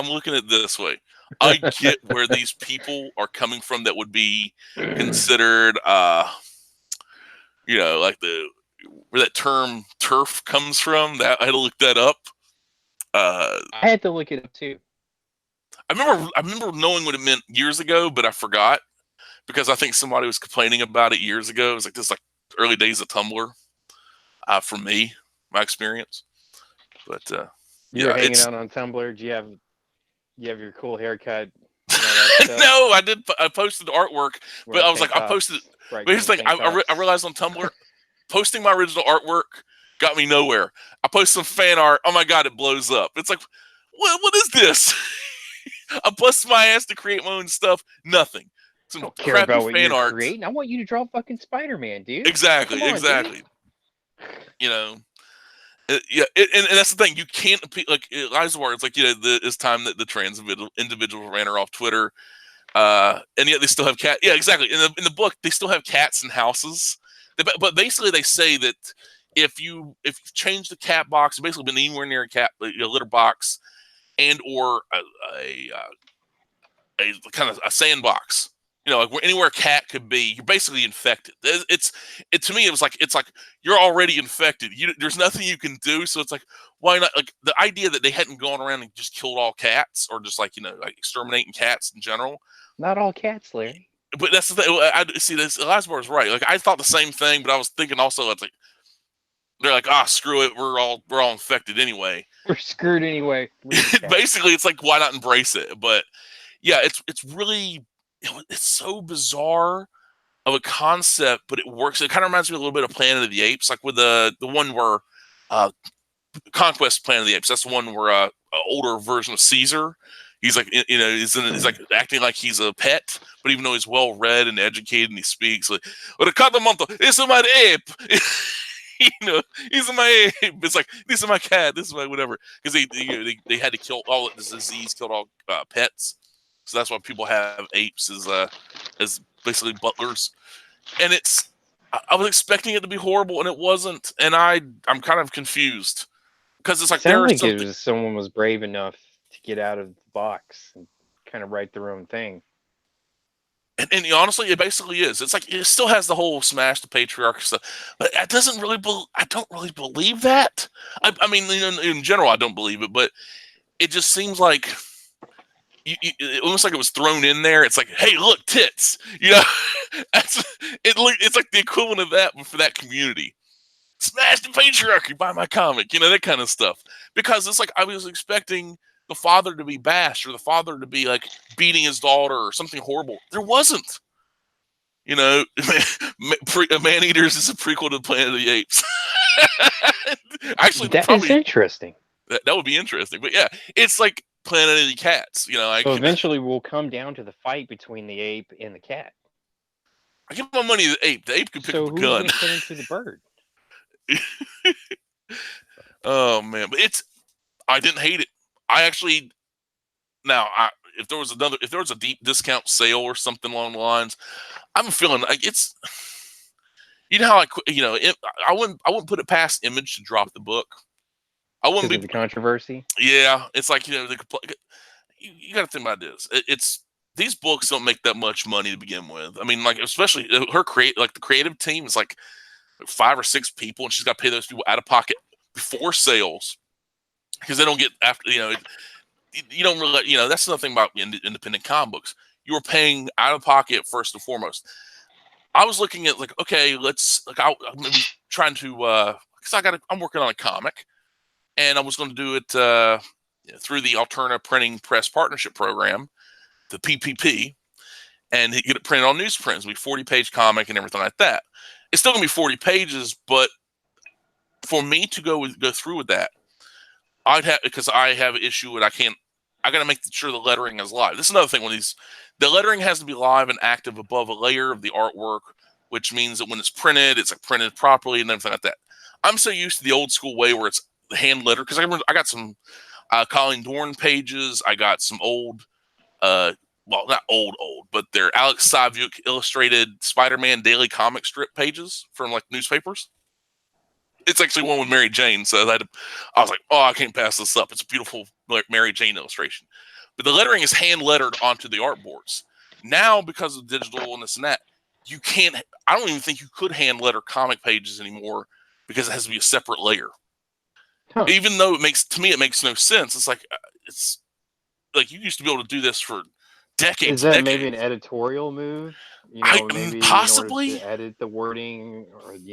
looking at it this way. I get where these people are coming from that would be considered, like where that term TERF comes from. That I had to look that up. I had to look it up too. I remember knowing what it meant years ago, but I forgot because I think somebody was complaining about it years ago. It was like this, like early days of Tumblr. For me, my experience. But you were hanging out on Tumblr. Do you have your cool haircut? No, I did. I posted artwork, but I was like, I posted. But here's the thing: I realized on Tumblr, posting my original artwork got me nowhere. I post some fan art. Oh my God, it blows up. It's like, what is this? I bust my ass to create my own stuff. Nothing. Some I don't care about what you're art. Creating. I want you to draw fucking Spider-Man, dude. Exactly. Dude. Yeah, and that's the thing. You can't like Eliza Ward. It's like it's time that the trans individual ran her off Twitter, and yet they still have cat. Yeah, exactly. In the book, they still have cats in houses, but basically they say that if you change the cat box, basically been anywhere near a litter box, and or a kind of a sandbox. Like anywhere a cat could be, you're basically infected. To me, it's like you're already infected. There's nothing you can do. So it's like, why not? Like the idea that they hadn't gone around and just killed all cats, or just like exterminating cats in general. Not all cats, Larry. But that's the thing. I see this. Elasbar is right. Like I thought the same thing, but I was thinking also it's like they're like, screw it, we're all infected anyway. We're screwed anyway. Basically, it's like, why not embrace it? But yeah, it's really. It's so bizarre of a concept, but it works. It kind of reminds me a little bit of Planet of the Apes, like with the one where Conquest Planet of the Apes. That's the one where an older version of Caesar. He's like, he's like acting like he's a pet, but even though he's well read and educated and he speaks like, "Well, this is my ape." He's my ape. It's like, this is my cat. This is my whatever. Because they had to kill all this disease, killed all pets. So that's why people have apes as basically butlers, and I was expecting it to be horrible, and it wasn't. And I'm kind of confused because it's It like there sounded are like it something. was someone was brave enough to get out of the box and kind of write their own thing. And honestly, it basically is. It's like it still has the whole smash the patriarchy stuff, but it doesn't really. I don't really believe that. I mean, in general, I don't believe it, but it just seems like almost like it was thrown in there. It's like, hey, look, tits. That's it's like the equivalent of that for that community. Smash the patriarchy, buy my comic, that kind of stuff. Because it's like I was expecting the father to be bashed or the father to be like beating his daughter or something horrible. There wasn't. Maneaters is a prequel to Planet of the Apes. Actually, That is probably interesting. that would be interesting. But yeah, it's like Planet of the Cats. So eventually we'll come down to the fight between the ape and the cat. I give my money to the ape. The ape can pick So up a who's gun. going to turn into the bird? Oh man, but I didn't hate it. I actually now if there was a deep discount sale or something along the lines, I'm feeling like it's how I wouldn't put it past Image to drop the book. I wouldn't Because be of the controversy? Yeah, it's like you got to think about this. It's these books don't make that much money to begin with. I mean, like especially the creative team is like 5 or 6 people, and she's got to pay those people out of pocket before sales because they don't get after you don't really that's another thing about independent comic books. You were paying out of pocket first and foremost. I was looking at like, okay, I'm maybe trying to because I'm working on a comic, and I was going to do it through the Alterna Printing Press Partnership Program, the PPP, and get it printed on newsprint. It'll be 40-page comic and everything like that. It's still going to be 40 pages, but for me to go through with that, because I have an issue with I got to make sure the lettering is live. This is another thing the lettering has to be live and active above a layer of the artwork, which means that when it's printed, it's like printed properly and everything like that. I'm so used to the old school way where it's hand letter because I got some Colleen Dorn pages. I got some old, well, not old, but they're Alex Saviuk illustrated Spider-Man daily comic strip pages from like newspapers. It's actually one with Mary Jane, so I was like, oh, I can't pass this up. It's a beautiful Mary Jane illustration. But the lettering is hand lettered onto the artboards. Now, because of digital and this and that, you can't. I don't even think you could hand letter comic pages anymore because it has to be a separate layer. Huh. Even though it makes no sense. It's like you used to be able to do this for decades. Is that maybe an editorial move? Maybe possibly in order to edit the wording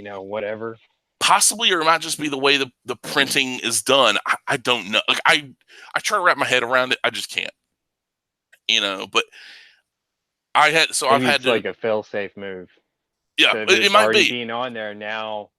or whatever. Possibly, or it might just be the way the printing is done. I don't know. Like I try to wrap my head around it. I just can't. But I've had it's like a fail-safe move. Yeah, So it might already be being on there now.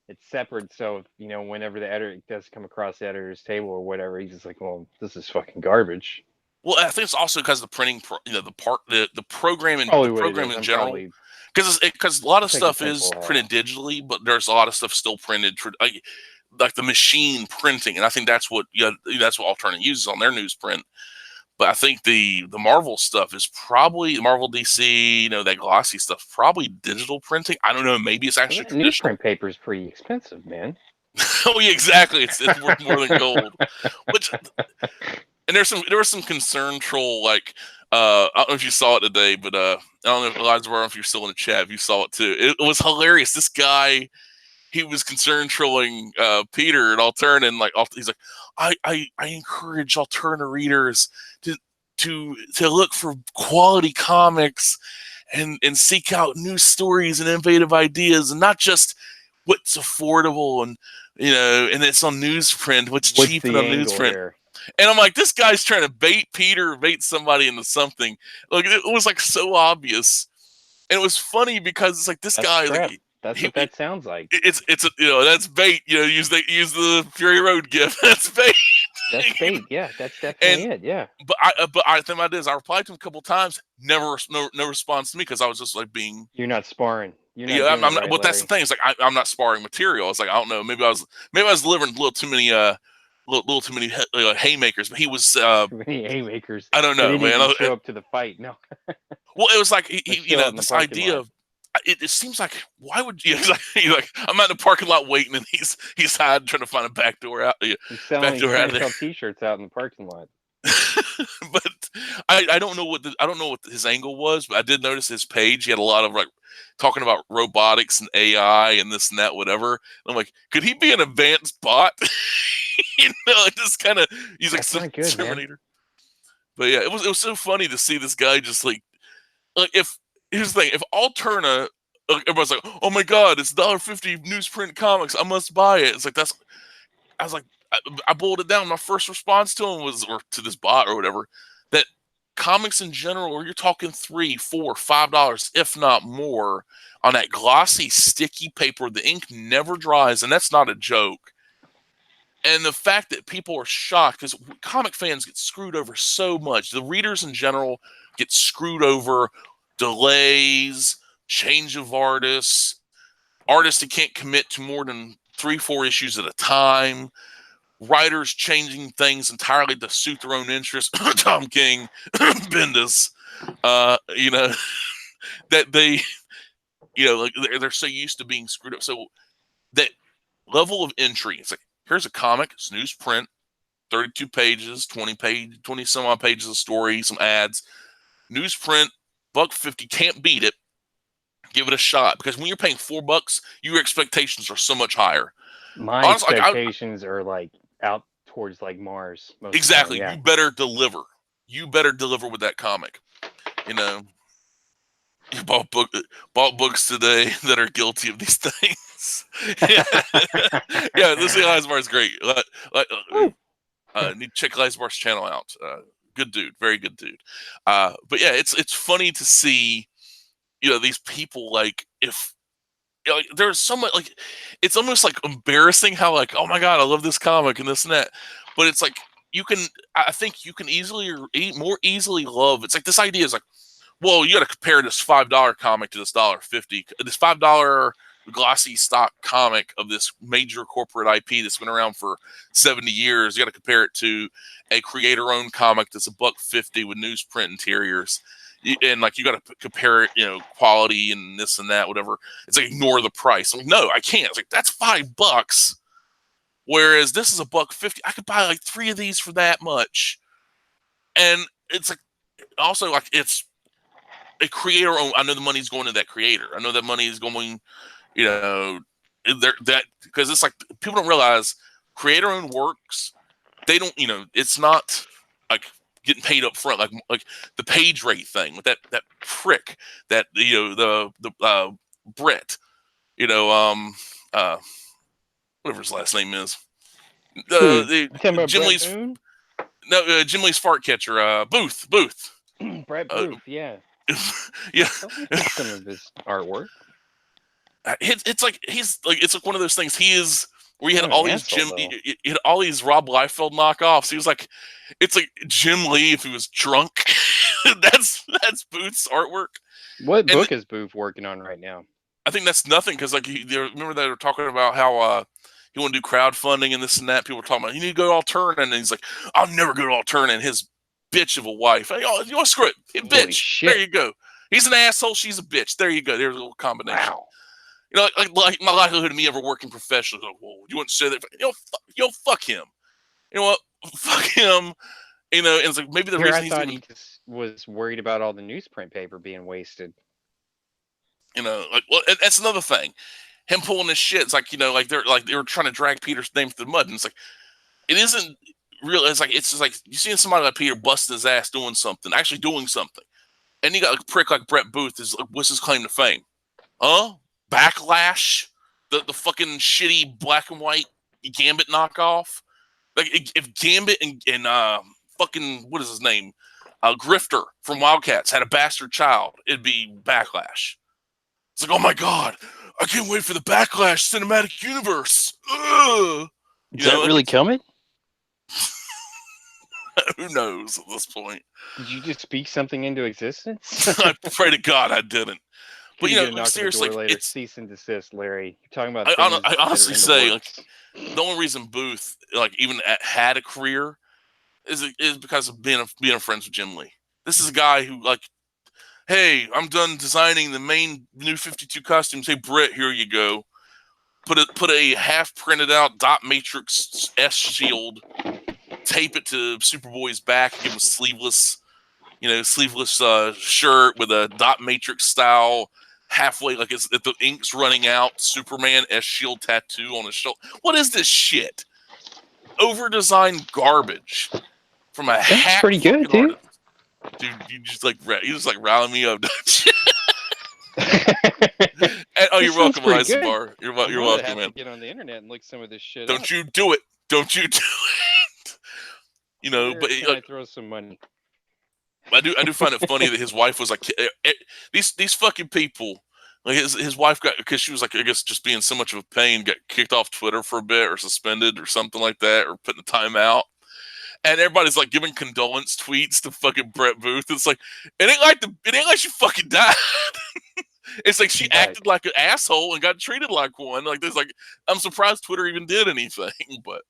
It's separate, so if, whenever the editor does come across the editor's table or whatever, he's just like, "Well, this is fucking garbage." Well, I think it's also because of the printing, the program and Probably the what it program is. in I'm general. probably Because a lot of taking stuff is tinfoil printed hat. digitally, but there's a lot of stuff still printed, like the machine printing, and I think that's what Alterna uses on their newsprint. But I think the Marvel stuff is probably Marvel DC, that glossy stuff, probably digital printing. I don't know. Maybe it's actually That traditional. newsprint paper is pretty expensive, man. Oh yeah, exactly. It's worth more than gold. Which and there was some concern troll like I don't know if you saw it today, but I don't know if Elijah, I don't know if you're still in the chat, if you saw it too. It was hilarious. This guy, he was concern trolling Peter and Alterna, and like he's like, I encourage Alterna readers to look for quality comics and seek out new stories and innovative ideas, and not just what's affordable and it's on newsprint, what's cheap and the on angle newsprint. here? And I'm like, this guy's trying to bait somebody into something. Like it was like so obvious, and it was funny because it's like this That's guy, trap. like That's what that sounds like. it's that's bait. Use the Fury Road gift. That's bait. That's bait. Yeah, that's And definitely it. Yeah. but I think about this. I replied to him a couple times. Never no response to me because I was just like being. You're not sparring. You're not Yeah, doing I'm it not. right, But that's the Larry. thing. It's like I'm not sparring material. It's like I don't know. Maybe I was delivering a little too many little too many haymakers. But he was. Too many haymakers. I don't They know, didn't man. even show up to the fight. No. Well, it was like Let's chill out in the this parking idea lot. of it seems like, why would you? Like, I'm out in the parking lot waiting, and he's hiding, trying to find a back door out, back He's door trying out of to there. sell T-shirts out in the parking lot. But I don't know I don't know what his angle was, but I did notice his page. He had a lot of like talking about robotics and AI and this and that, whatever. And I'm like, could he be an advanced bot? It just kind of, he's like That's some not good, man. Terminator. But yeah, it was so funny to see this guy just like if here's the thing, if Alterna, everybody's like, oh my god, it's $1.50 newsprint comics, I must buy it. It's like that's I was like, I boiled it down. My first response to him was, or to this bot or whatever, that comics in general, where you're talking $3, $4, $5, if not more, on that glossy, sticky paper, the ink never dries, and that's not a joke. And the fact that people are shocked, because comic fans get screwed over so much. The readers in general get screwed over. Delays, change of artists that can't commit to more than 3, 4 issues at a time, writers changing things entirely to suit their own interests. Tom King, Bendis, that they, like they're so used to being screwed up. So that level of entry, it's like, here's a comic, it's newsprint, 32 pages, 20 some odd pages of story, some ads, newsprint, $1.50, can't beat it. Give it a shot, because when you're paying $4, your expectations are so much higher. My Honestly, expectations are like out towards like Mars most exactly. of the time. You better deliver. You better deliver with that comic. You bought books today that are guilty of these things. Yeah, this guy Eisbar is great. Need to check Eisbar's channel out. Good dude, very good dude. But yeah, it's funny to see, these people, like, if like there's so much, like, it's almost like embarrassing how, like, oh my god, I love this comic and this and that, but it's like, I think you can more easily love. It's like this idea is like, well, you got to compare this $5 comic to this $1.50, this $5 glossy stock comic of this major corporate IP that's been around for 70 years. You got to compare it to a creator-owned comic that's $1.50 with newsprint interiors. And like, you got to compare it, quality and this and that, whatever. It's like, ignore the price. I'm like, no, I can't. It's like, that's $5. Whereas this is $1.50. I could buy like 3 of these for that much. And it's like, also, like, it's a creator owned. I know the money's going to that creator. I know that money is going, that, because it's like, people don't realize creator owned works, they don't, it's not like getting paid up front, like the page rate thing with that prick, that the Brett, whatever his last name is, You talking about Jim Brett Lee's Boone? no Jim Lee's fart catcher, Booth. Brett Booth, yeah. Yeah. Some of his artwork. It's like, it's like one of those things. He is, where he had What all an these asshole, though. he had all these Rob Liefeld knockoffs. He was like, it's like Jim Lee if he was drunk. that's Booth's artwork. What And book is Booth working on right now? I think that's nothing, because like, remember they were talking about how he want to do crowdfunding and this and that. People were talking about, you need to go to Alterna, and he's like, I'll never go to Alterna. And his bitch of a wife, hey, screw it, hey, Holy bitch. shit. There you go. He's an asshole. She's a bitch. There you go. There's a little combination. Wow. Like my likelihood of me ever working professionally. Like, well, you want to say that? Fuck him. You know what? Fuck him. And it's like, maybe the Here, reason I he's thought even, he just was worried about all the newsprint paper being wasted. like, well, that's another thing. Him pulling this shit. It's like, they were trying to drag Peter's name through the mud, and it's like, it isn't real. It's like, it's just like, you seeing somebody like Peter busting his ass actually doing something, and you got a prick like Brett Booth. What's his claim to fame? Huh? Backlash, the fucking shitty black and white Gambit knockoff. Like, if Gambit and fucking, what is his name, Grifter from Wildcats had a bastard child, it'd be Backlash. It's like, oh my god, I can't wait for the Backlash cinematic universe. Ugh. Is that really coming? Who knows at this point? Did you just speak something into existence? I pray to God I didn't. But seriously, later, it's cease and desist, Larry. You're talking about. I honestly say, like, works. the only reason Booth, like, even had a career is because of being friends with Jim Lee. This is a guy who, like, hey, I'm done designing the main New 52 costumes. Hey, Brett, here you go. Put a half printed out dot matrix S shield, tape it to Superboy's back, and give him sleeveless shirt with a dot matrix style halfway, like if the ink's running out, Superman S shield tattoo on his shoulder. What is this shit? Over designed garbage from a That's hack pretty good, fucking dude. artist. Dude, you just rallying me up, don't you? And, oh, you're This sounds welcome, pretty Eliza good. Bar. You're I'm gonna welcome, have to man. get on the internet and look some of this shit Don't up. you do it. Don't you do it. Where But can I throw some money? I do find it funny that his wife was like, these fucking people. Like his wife got, because she was like, I guess just being so much of a pain, got kicked off Twitter for a bit or suspended or something like that, or put in a timeout. And everybody's like giving condolence tweets to fucking Brett Booth. It's like it ain't like she fucking died. It's like she acted like an asshole and got treated like one. Like there's like, I'm surprised Twitter even did anything, but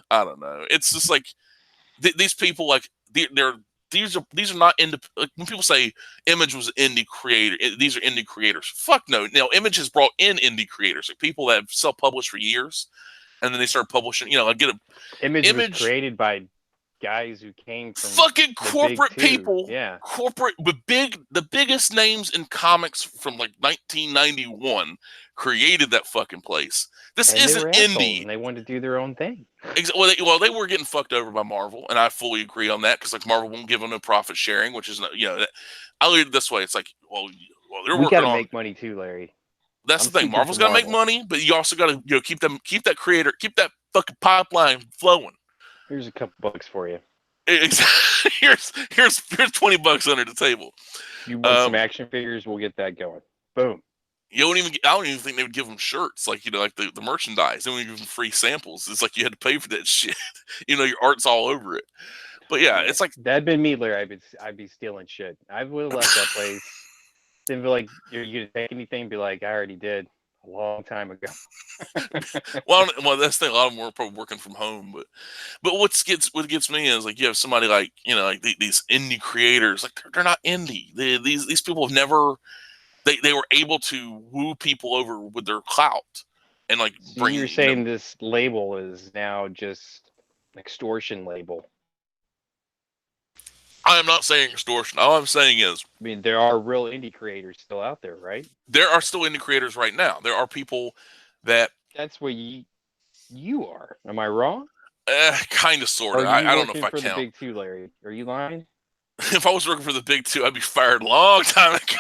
I don't know. It's just like these people, like these are not like when people say Image was an indie creator, these are indie creators. Fuck no. Now Image has brought in indie creators, like people that have self-published for years, and then they start publishing. I get Image was created by guys who came from fucking corporate people, yeah, corporate, but the biggest names in comics from like 1991 created that fucking place. This and isn't indie. and they wanted to do their own thing. Well, they were getting fucked over by Marvel, and I fully agree on that, because like Marvel won't give them no profit sharing, which is not, I look at it this way. It's like, well, they're we working gotta on. make money too, Larry. That's the thing. Marvel's got to make money, but you also got to keep that creator, keep that fucking pipeline flowing. Here's a couple bucks for you. Here's $20 under the table. You want some action figures? We'll get that going. Boom. I don't even think they would give them shirts, like like the merchandise. They wouldn't give them free samples. It's like you had to pay for that shit. Your art's all over it. But yeah, it's like that'd been me, Larry. I'd be stealing shit. I would have left that place. Didn't be like, you're gonna take anything? Be like, I already did a long time ago. well, that's the thing. A lot of them were probably working from home, but what gets me is like you have somebody like like these indie creators, like they're not indie. These people have never. They were able to woo people over with their clout and like bring. You're saying this label is now just an extortion label. I am not saying extortion. All I'm saying is, I mean, there are real indie creators still out there, right? There are still indie creators right now. There are people that. That's what you are. Am I wrong? Kind of, sort of. I don't know if I count. For the big two, Larry. Are you lying? If I was working for the big two, I'd be fired a long time ago.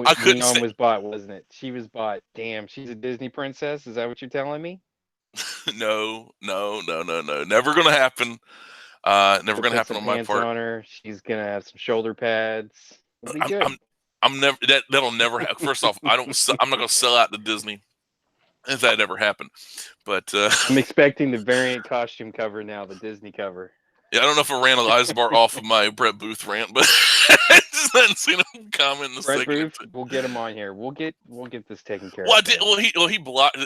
I couldn't. Mom was bought, wasn't it? She was bought. Damn, she's a Disney princess. Is that what you're telling me? No. Never gonna happen. Never gonna happen on my part. On her. She's gonna have some shoulder pads. It'll be good. I'm never. That'll never happen. First off, I'm not gonna sell out to Disney if that ever happened. But I'm expecting the variant costume cover now, the Disney cover. Yeah, I don't know if I ran Eliza Bar off of my Brett Booth rant, but I just hadn't seen him comment in the Brett Booth, we'll get him on here. We'll get this taken care of. I did. Well, he blocked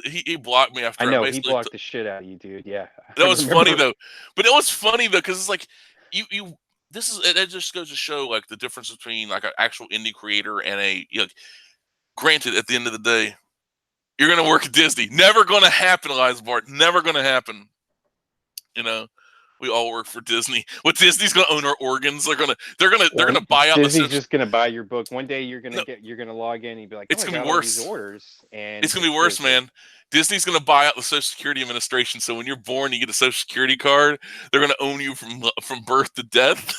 me after. I know he blocked the shit out of you, dude. Yeah, that was funny though. But it was funny though, because it's like you. It just goes to show like the difference between like an actual indie creator and a. Granted, at the end of the day, you're gonna work at Disney. Never gonna happen, Eliza Bart. Never gonna happen. We all work for Disney. What Disney's gonna own our organs? They're gonna buy out. Disney's just gonna buy your book. One day you're gonna log in and be like, it's gonna be worse. Orders, and it's gonna be worse, man. Disney's gonna buy out the Social Security Administration. So when you're born, you get a Social Security card. They're gonna own you from birth to death.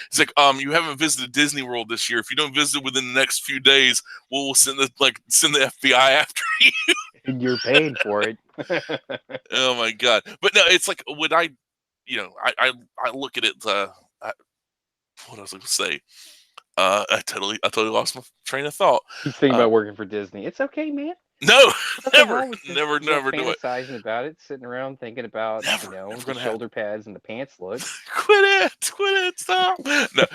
It's like, you haven't visited Disney World this year. If you don't visit within the next few days, we'll send the FBI after you. And you're paying for it. Oh my god! But no, it's like when I look at it. What was I going to say? I totally lost my train of thought. He's thinking about working for Disney. It's okay, man. No, never do it. Fantasizing about it, sitting around thinking about the shoulder pads and the pants look. Quit it, stop. No,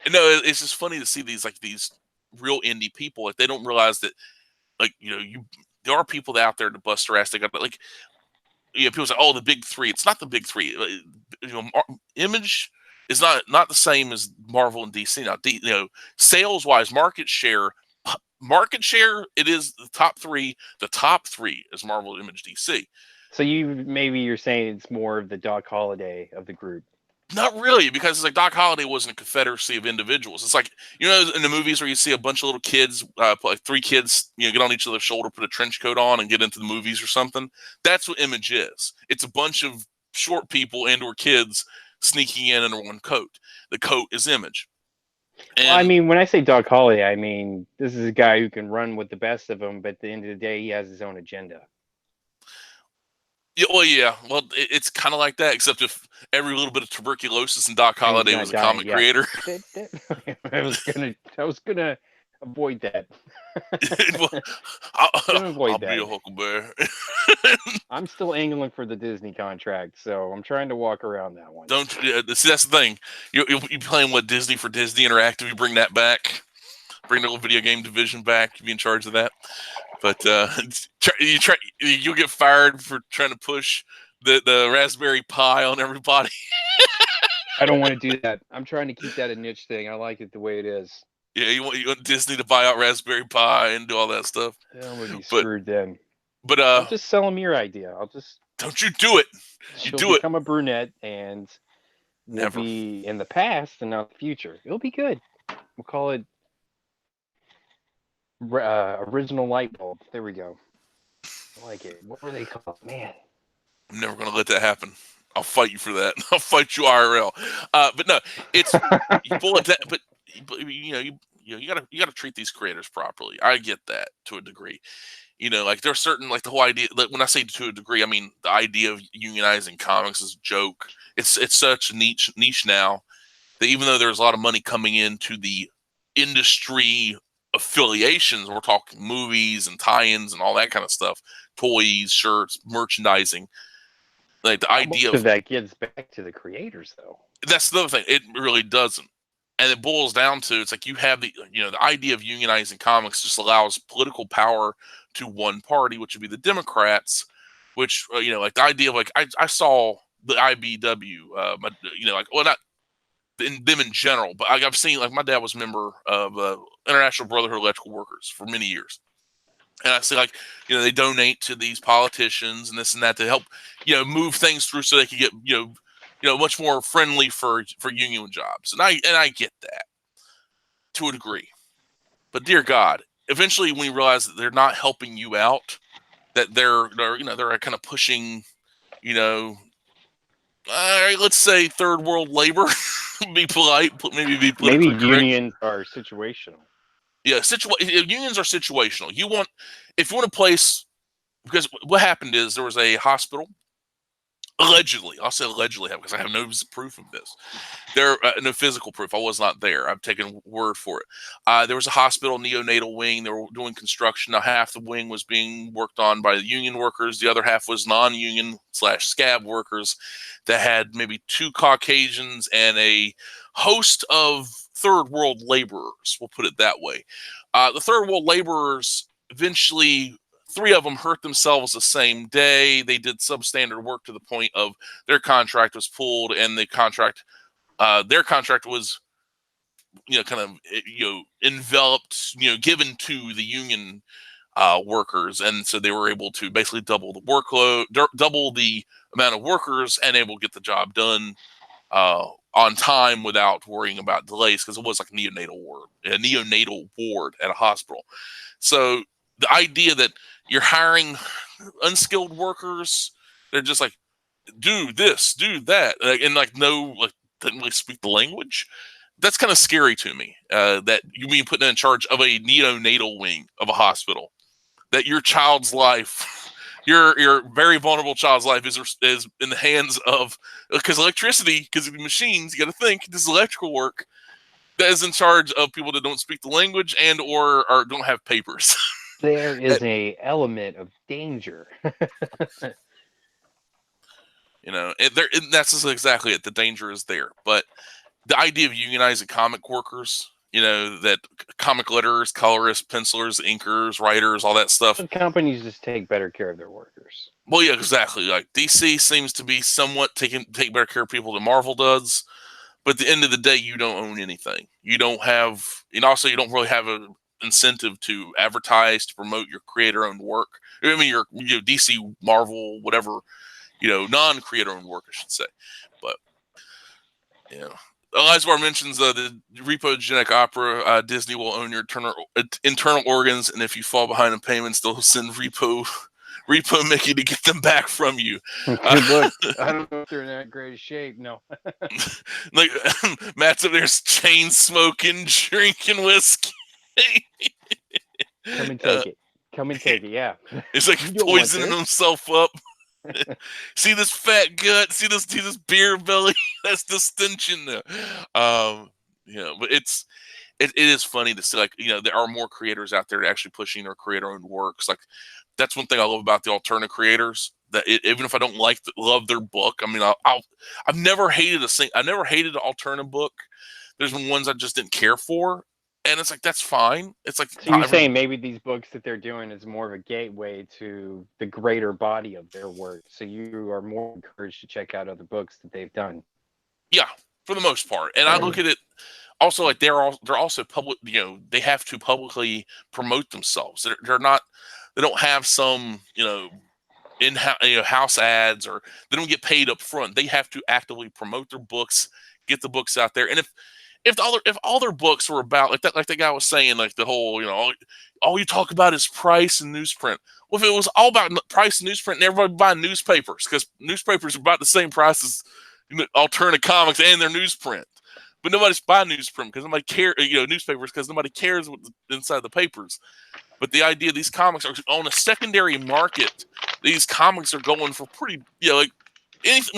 no, it's just funny to see these real indie people. Like they don't realize that, there are people out there to bust their ass. They got people say, "Oh, the big three." It's not the big three. Image, is not the same as Marvel and DC. Now, sales wise, market share, it is the top three. The top three is Marvel, Image, DC. So you're saying it's more of the Doc Holiday of the group. Not really, because it's like Doc Holliday wasn't a confederacy of individuals. It's like, in the movies where you see a bunch of little kids, like three kids, get on each other's shoulder, put a trench coat on, and get into the movies or something. That's what Image is. It's a bunch of short people and/or kids sneaking in under one coat. The coat is Image. And, well, I mean, when I say Doc Holiday, I mean this is a guy who can run with the best of them, but at the end of the day, he has his own agenda. Yeah, well, it's kind of like that, except if every little bit of tuberculosis and Doc Holliday was a comic creator. I was gonna avoid that. I'll be a Huckleberry. I'm still angling for the Disney contract, so I'm trying to walk around that one. See, that's the thing. You're playing with Disney for Disney Interactive. You bring that back. Bring the little video game division back. You be in charge of that. But you'll get fired for trying to push the Raspberry Pi on everybody. I don't want to do that. I'm trying to keep that a niche thing. I like it the way it is. Yeah, you want Disney to buy out Raspberry Pi and do all that stuff. Yeah, I'm gonna be screwed then. But I'll just sell them your idea. Don't you do it. She'll become a brunette and we'll be in the past and not the future. It'll be good. We'll call it original light bulb. There we go. I like it. What were they called? Man. I'm never going to let that happen. I'll fight you for that. I'll fight you IRL. But no, it's you pull it down, but you gotta treat these creators properly. I get that to a degree. Like there's certain, like the whole idea, like when I say to a degree, I mean the idea of unionizing comics is a joke. It's such a niche now that even though there's a lot of money coming into the industry affiliations, we're talking movies and tie-ins and all that kind of stuff, toys, shirts, merchandising. Like the idea of that gets back to the creators, though. That's the other thing. It really doesn't. And it boils down to, it's like you have the idea of unionizing comics just allows political power to one party, which would be the Democrats, which, like the idea of, like, I saw the IBW, not them in general, but I've seen, like, my dad was a member of International Brotherhood of Electrical Workers for many years. And I see, like, they donate to these politicians and this and that to help, move things through so they can get, much more friendly for union jobs. And I get that to a degree. But dear God, eventually when you realize that they're not helping you out, that they're kind of pushing, let's say third world labor, be polite, maybe be politically correct. Unions are situational. Yeah, unions are situational. If you want a place, because what happened is there was a hospital, allegedly, I'll say allegedly, because I have no proof of this. No physical proof. I was not there. I've taken word for it. There was a hospital neonatal wing. They were doing construction. Now half the wing was being worked on by the union workers. The other half was non-union / scab workers that had maybe 2 Caucasians and a host of third world laborers. We'll put it that way. The third world laborers, eventually 3 of them hurt themselves the same day. They did substandard work to the point of their contract was pulled, and their contract was, kind of, enveloped, given to the union workers. And so they were able to basically double the workload, double the amount of workers, and able to get the job done on time without worrying about delays, because it was like a neonatal ward at a hospital. So the idea that you're hiring unskilled workers, they're just like, do this, do that, and didn't really speak the language. That's kind of scary to me. That you being put in charge of a neonatal wing of a hospital, that your child's life, your very vulnerable child's life is in the hands of, because electricity, because of the machines, you got to think this is electrical work, that is in charge of people that don't speak the language and or don't have papers. There is a element of danger. That's exactly it. The danger is there. But the idea of unionizing comic workers, that comic letterers, colorists, pencilers, inkers, writers, all that stuff. The companies just take better care of their workers. Well, yeah, exactly. Like DC seems to be somewhat take better care of people than Marvel does. but at the end of the day, you don't own anything. You don't have, and also you don't really have an incentive to advertise to promote your creator-owned work. I mean, your DC, Marvel, whatever, non-creator-owned work, I should say. But Elizabeth mentions the repogenic opera. Disney will own your internal organs, and if you fall behind in payments, they'll send Repo Mickey to get them back from you. Good luck. I don't know if they're in that great shape. No. Like Matt's up there chain smoking, drinking whiskey. Come and take it. Come and take it. Yeah. It's like poisoning himself up. See this fat gut? See this beer belly? That's distension there. But it is funny to see, like, there are more creators out there actually pushing their creator-owned works. Like, that's one thing I love about the alternate creators. That even if I don't love their book, I mean, I've never hated an alternate book. There's been ones I just didn't care for, and it's like, that's fine. It's like, so you're saying maybe these books that they're doing is more of a gateway to the greater body of their work, so you are more encouraged to check out other books that they've done. Yeah, for the most part. And I look at it also like they're also public. They have to publicly promote themselves. They're not. They don't have some in house ads, or they don't get paid up front. They have to actively promote their books, get the books out there. And if all their books were about like the guy was saying, like the whole all you talk about is price and newsprint. Well, if it was all about price and newsprint, and everybody buying newspapers, because newspapers are about the same price as alternate comics and their newsprint. But nobody's buying newsprint because nobody cares. Newspapers, because nobody cares what's inside the papers. But the idea these comics are on a secondary market. These comics are going for pretty, when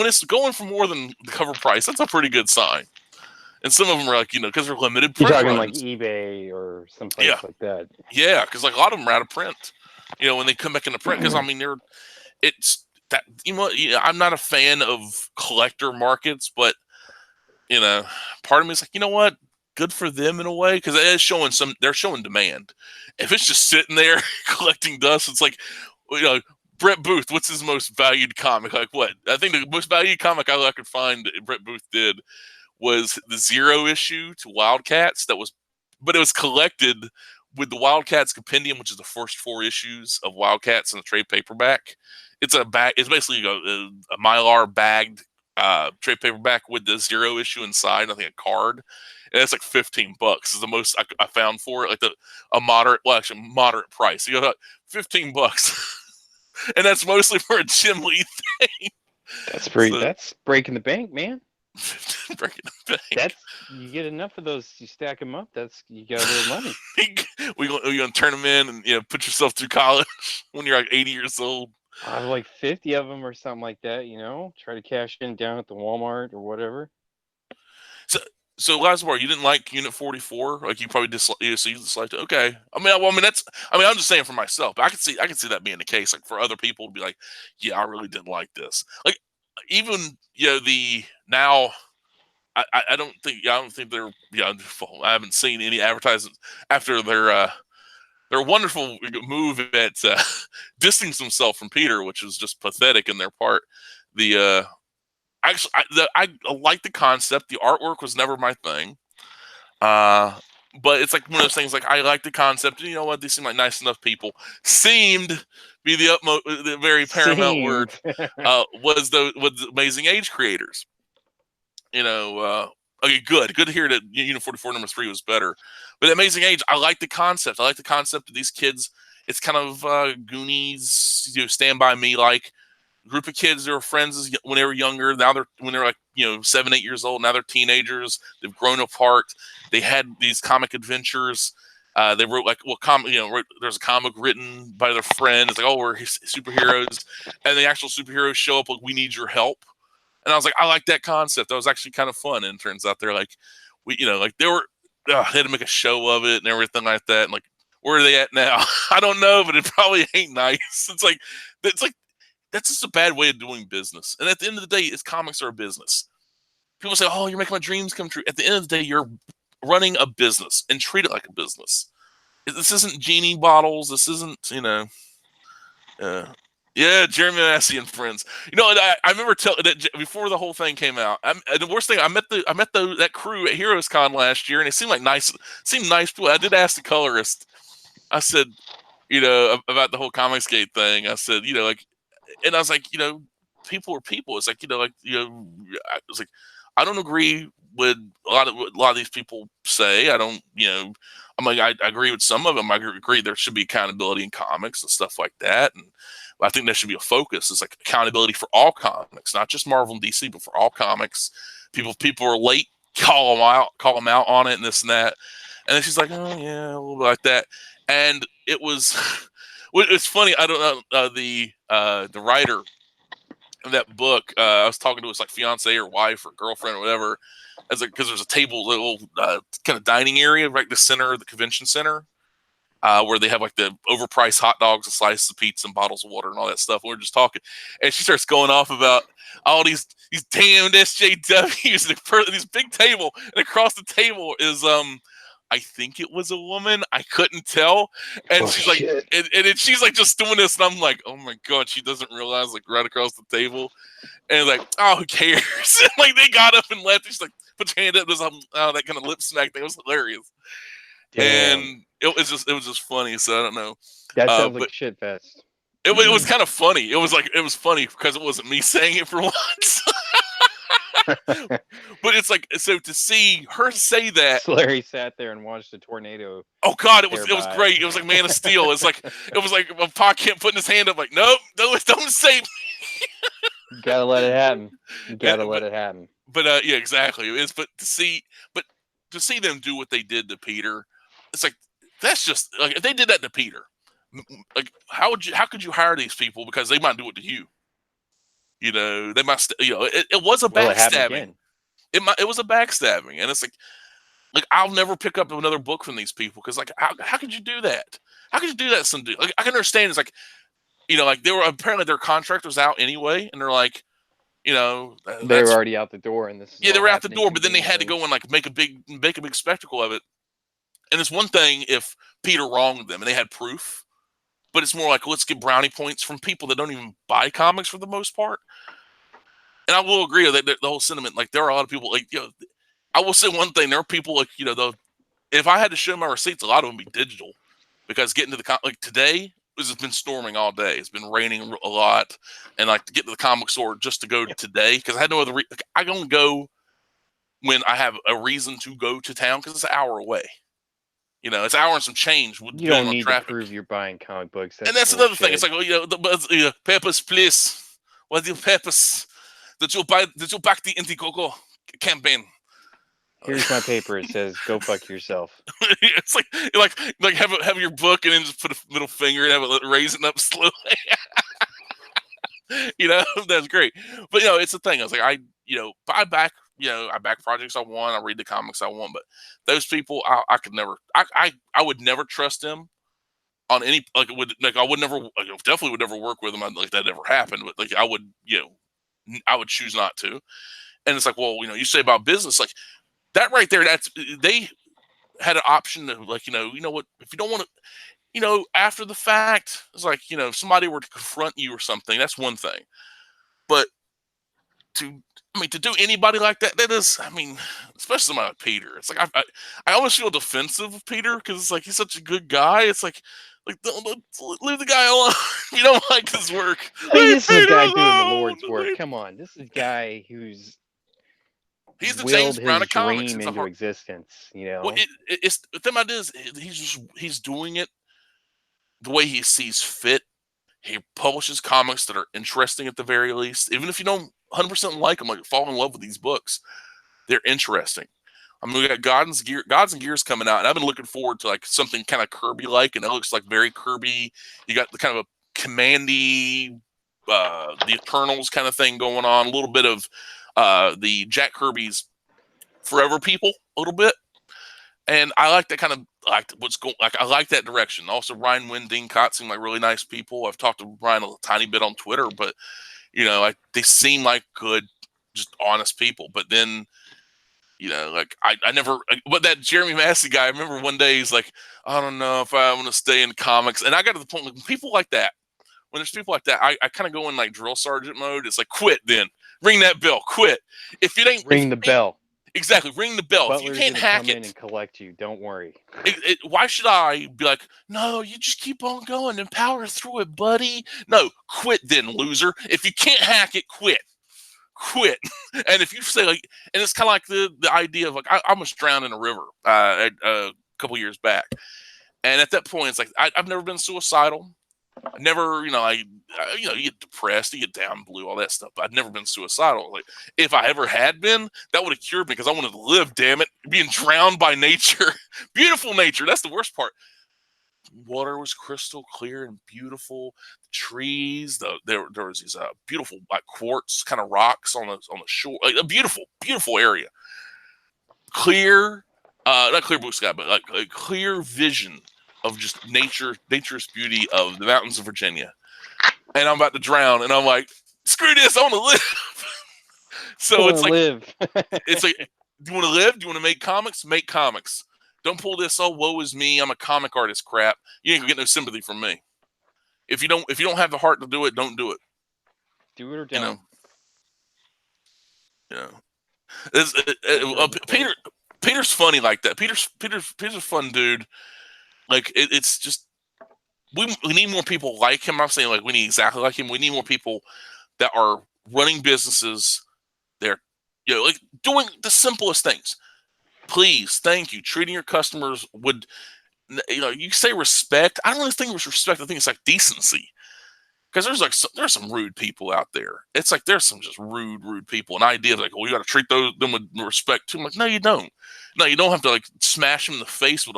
it's going for more than the cover price, that's a pretty good sign. And some of them are like, because they're limited print You're talking runs. like eBay or something like that. Yeah, because like a lot of them are out of print. When they come back into print, because I mean, it's that I'm not a fan of collector markets, but part of me is like, you know what? Good for them in a way, because it is they're showing demand. If it's just sitting there collecting dust, it's like, Brett Booth, what's his most valued comic? Like what? I think the most valued comic I could find that Brett Booth did was the 0 issue to Wildcats. But it was collected with the Wildcats compendium, which is the first 4 issues of Wildcats in a trade paperback. It's basically a Mylar bagged trade paperback with the 0 issue inside. I think a card. And it's like $15 is the most I found for it. Like a moderate price. So you got $15, and that's mostly for a Jim Lee thing. That's breaking the bank, man. Breaking the bank. You get enough of those, you stack them up. You got a little money. We're gonna turn them in and put yourself through college when you're like 80 years old. I have like 50 of them or something like that. Try to cash in down at the Walmart or whatever. So Lazar, you didn't like Unit 44, like you probably disliked. So you disliked it. Okay. I'm just saying for myself. But I can see that being the case. Like for other people to be like, yeah, I really didn't like this. Like even the now. I don't think they're I haven't seen any advertisements after their wonderful move at distancing themselves from Peter, which was just pathetic in their part. I like the concept. The artwork was never my thing. But it's like one of those things. Like I like the concept. And you know what? They seem like nice enough people. Seemed be the very paramount word. Was the Amazing Age creators. Okay, good to hear that Unit 44 number 3 was better. But Amazing Age, I like the concept. I like the concept of these kids. It's kind of Goonies, Stand By Me like. Group of kids that were friends when they were younger. Now when they're like 7, 8 years old. Now they're teenagers. They've grown apart. They had these comic adventures. They wrote there's a comic written by their friend. It's like, oh, we're superheroes, and the actual superheroes show up like, we need your help. And I was like, I like that concept. That was actually kind of fun. And it turns out they're like, they had to make a show of it and everything like that. And like, where are they at now? I don't know, but it probably ain't nice. It's like that's just a bad way of doing business. And at the end of the day, comics are a business. People say, oh, you're making my dreams come true. At the end of the day, you're running a business, and treat it like a business. This isn't genie bottles. This isn't, Yeah, Jeremy Massey and friends. You know, and I remember that before the whole thing came out. The worst thing, I met that crew at Heroes Con last year, and it seemed nice people. I did ask the colorist. I said, about the whole Comicsgate thing. I said, and I was like, people are people. It's like, I was like, I don't agree with a lot of these people say. I don't, I'm like, I agree with some of them. I agree there should be accountability in comics and stuff like that, and I think that should be a focus. It's like accountability for all comics, not just Marvel and DC, but for all comics. People are late, call them out on it, and this and that. And then she's like, oh yeah, a little bit like that. And it was, it's funny. I don't know the writer of that book. I was talking to his like fiance or wife or girlfriend or whatever, as because there's a table, little kind of dining area right in the center of the convention center, where they have like the overpriced hot dogs and slices of pizza and bottles of water and all that stuff. And we're just talking, and she starts going off about all these damned SJWs and this big table, and across the table is I think it was a woman. I couldn't tell, and Oh she's like, shit! and she's like just doing this, and I'm like, oh my god, she doesn't realize like right across the table, and like, oh, who cares? And, like they got up and left. She's like, put your hand up, does that kind of lip smack thing. It was hilarious. And Damn, it was just funny. So I don't know, that sounds like but a shit fest. it was kind of funny. It was funny because it wasn't me saying it for once. But it's like, so to see her say that. Larry sat there and watched a tornado Oh God, it was thereby. great. It was like Man of Steel. It was like a Pac putting his hand up, like, nope, no, don't say. You gotta let it happen. You gotta But let it happen. yeah, exactly. But to see them do what they did to Peter, it's like that's just like if they did that to Peter, like how could you hire these people because they might do it to you? They must. It was a Will it happen backstabbing. again? It was a backstabbing, and it's like I'll never pick up another book from these people because like how could you do that? How could you do that? Some dude, like I can understand. It's like like they were apparently their contract was out anyway, and they're like They were that's already out the door, and this is yeah, they all were out the happening door, but then they had to conveniently. go and like make a big spectacle of it. And it's one thing if Peter wronged them and they had proof, but it's more like let's get brownie points from people that don't even buy comics for the most part. And I will agree that the whole sentiment, like there are a lot of people like I will say one thing: there are people like if I had to show my receipts, a lot of them be digital because getting to the like today. It's been storming all day. It's been raining a lot, and like to get to the comic store just to go today because I had no other. Like, I don't go when I have a reason to go to town because it's an hour away. It's an hour and some change You depending don't on need to traffic. prove you're buying comic books. And That's that's another thing. It's bullshit. like, peppers, please. What the peppers? Did you back the Indiegogo campaign? Here's my paper. It says, "Go fuck yourself." It's like have your book and then just put a middle finger and have it raising up slowly. That's great. But it's the thing. I was like, I back projects I want. I read the comics I want. But those people, I could never. I would never trust them on any I would never definitely would never work with them. Like that never happened. But like I would choose not to. And it's like, well, you say about business like that right there. That's they had an option to like what if you don't want to. After the fact, it's like if somebody were to confront you or something, that's one thing. But to to do anybody like that, that is, especially somebody like Peter. It's like I almost feel defensive of Peter because it's like he's such a good guy. It's like don't leave the guy alone. If you don't like his work, I mean, leave this is a Peter guy doing the alone. Lord's work. Come on, this is a guy who's He's the willed James Brown his of comics. dream It's a into hard. existence. Well, it's the thing about it is he's doing it the way he sees fit. He publishes comics that are interesting at the very least, even if you don't 100% like them, like fall in love with these books. They're interesting. We got Gods and Gears coming out, and I've been looking forward to like something kind of Kirby-like, and it looks like very Kirby. You got the kind of a commandy, the Eternals kind of thing going on. A little bit of the Jack Kirby's Forever People, a little bit, and I like that kind of like what's going. Like I like that direction. Also, Ryan Wynn, Dean Cott seem like really nice people. I've talked to Ryan a tiny bit on Twitter, but they seem like good, just honest people. But then like I never, but that Jeremy Massey guy, I remember one day he's like, I don't know if I want to stay in comics. And I got to the point with people like that, when there's people like that, I kind of go in like drill sergeant mode. It's like, quit then. Ring that bell. Quit. If it ain't Ring the bell. exactly, ring the bell. If you Butler's can't gonna hack come in it, and collect you. Don't worry. why should I be like, no, you just keep on going and power through it, buddy? No, quit then, loser. If you can't hack it, quit. Quit. And if you say like, and it's kind of like the idea of like, I almost drowned in a river a couple years back. And at that point, it's like, I've never been suicidal. I never, you get depressed, you get down blue, all that stuff. But I'd never been suicidal. Like, if I ever had been, that would have cured me because I wanted to live. Damn it, being drowned by nature, beautiful nature. That's the worst part. Water was crystal clear and beautiful. The trees, there was these beautiful like quartz kind of rocks on the shore. Like a beautiful, beautiful area. Clear, not clear blue sky, but like a clear vision of just nature's beauty of the mountains of Virginia. And I'm about to drown, and I'm like, screw this, I want to live. So it's like, do you want to live? Do you want to make comics? Make comics. Don't pull this, oh, woe is me, I'm a comic artist crap. You ain't gonna get no sympathy from me. If you don't have the heart to do it, don't do it. Do it or don't. Peter's funny like that. Peter's a fun dude. Like it's just we need more people like him. I'm not saying like we need exactly like him. We need more people that are running businesses. They're like doing the simplest things. Please, thank you. Treating your customers would, you say respect. I don't really think it was respect. I think it's like decency. Because there's some rude people out there. It's like there's some just rude people. An idea of like, well, you got to treat them with respect too. I'm like, no, you don't. No, you don't have to like smash them in the face with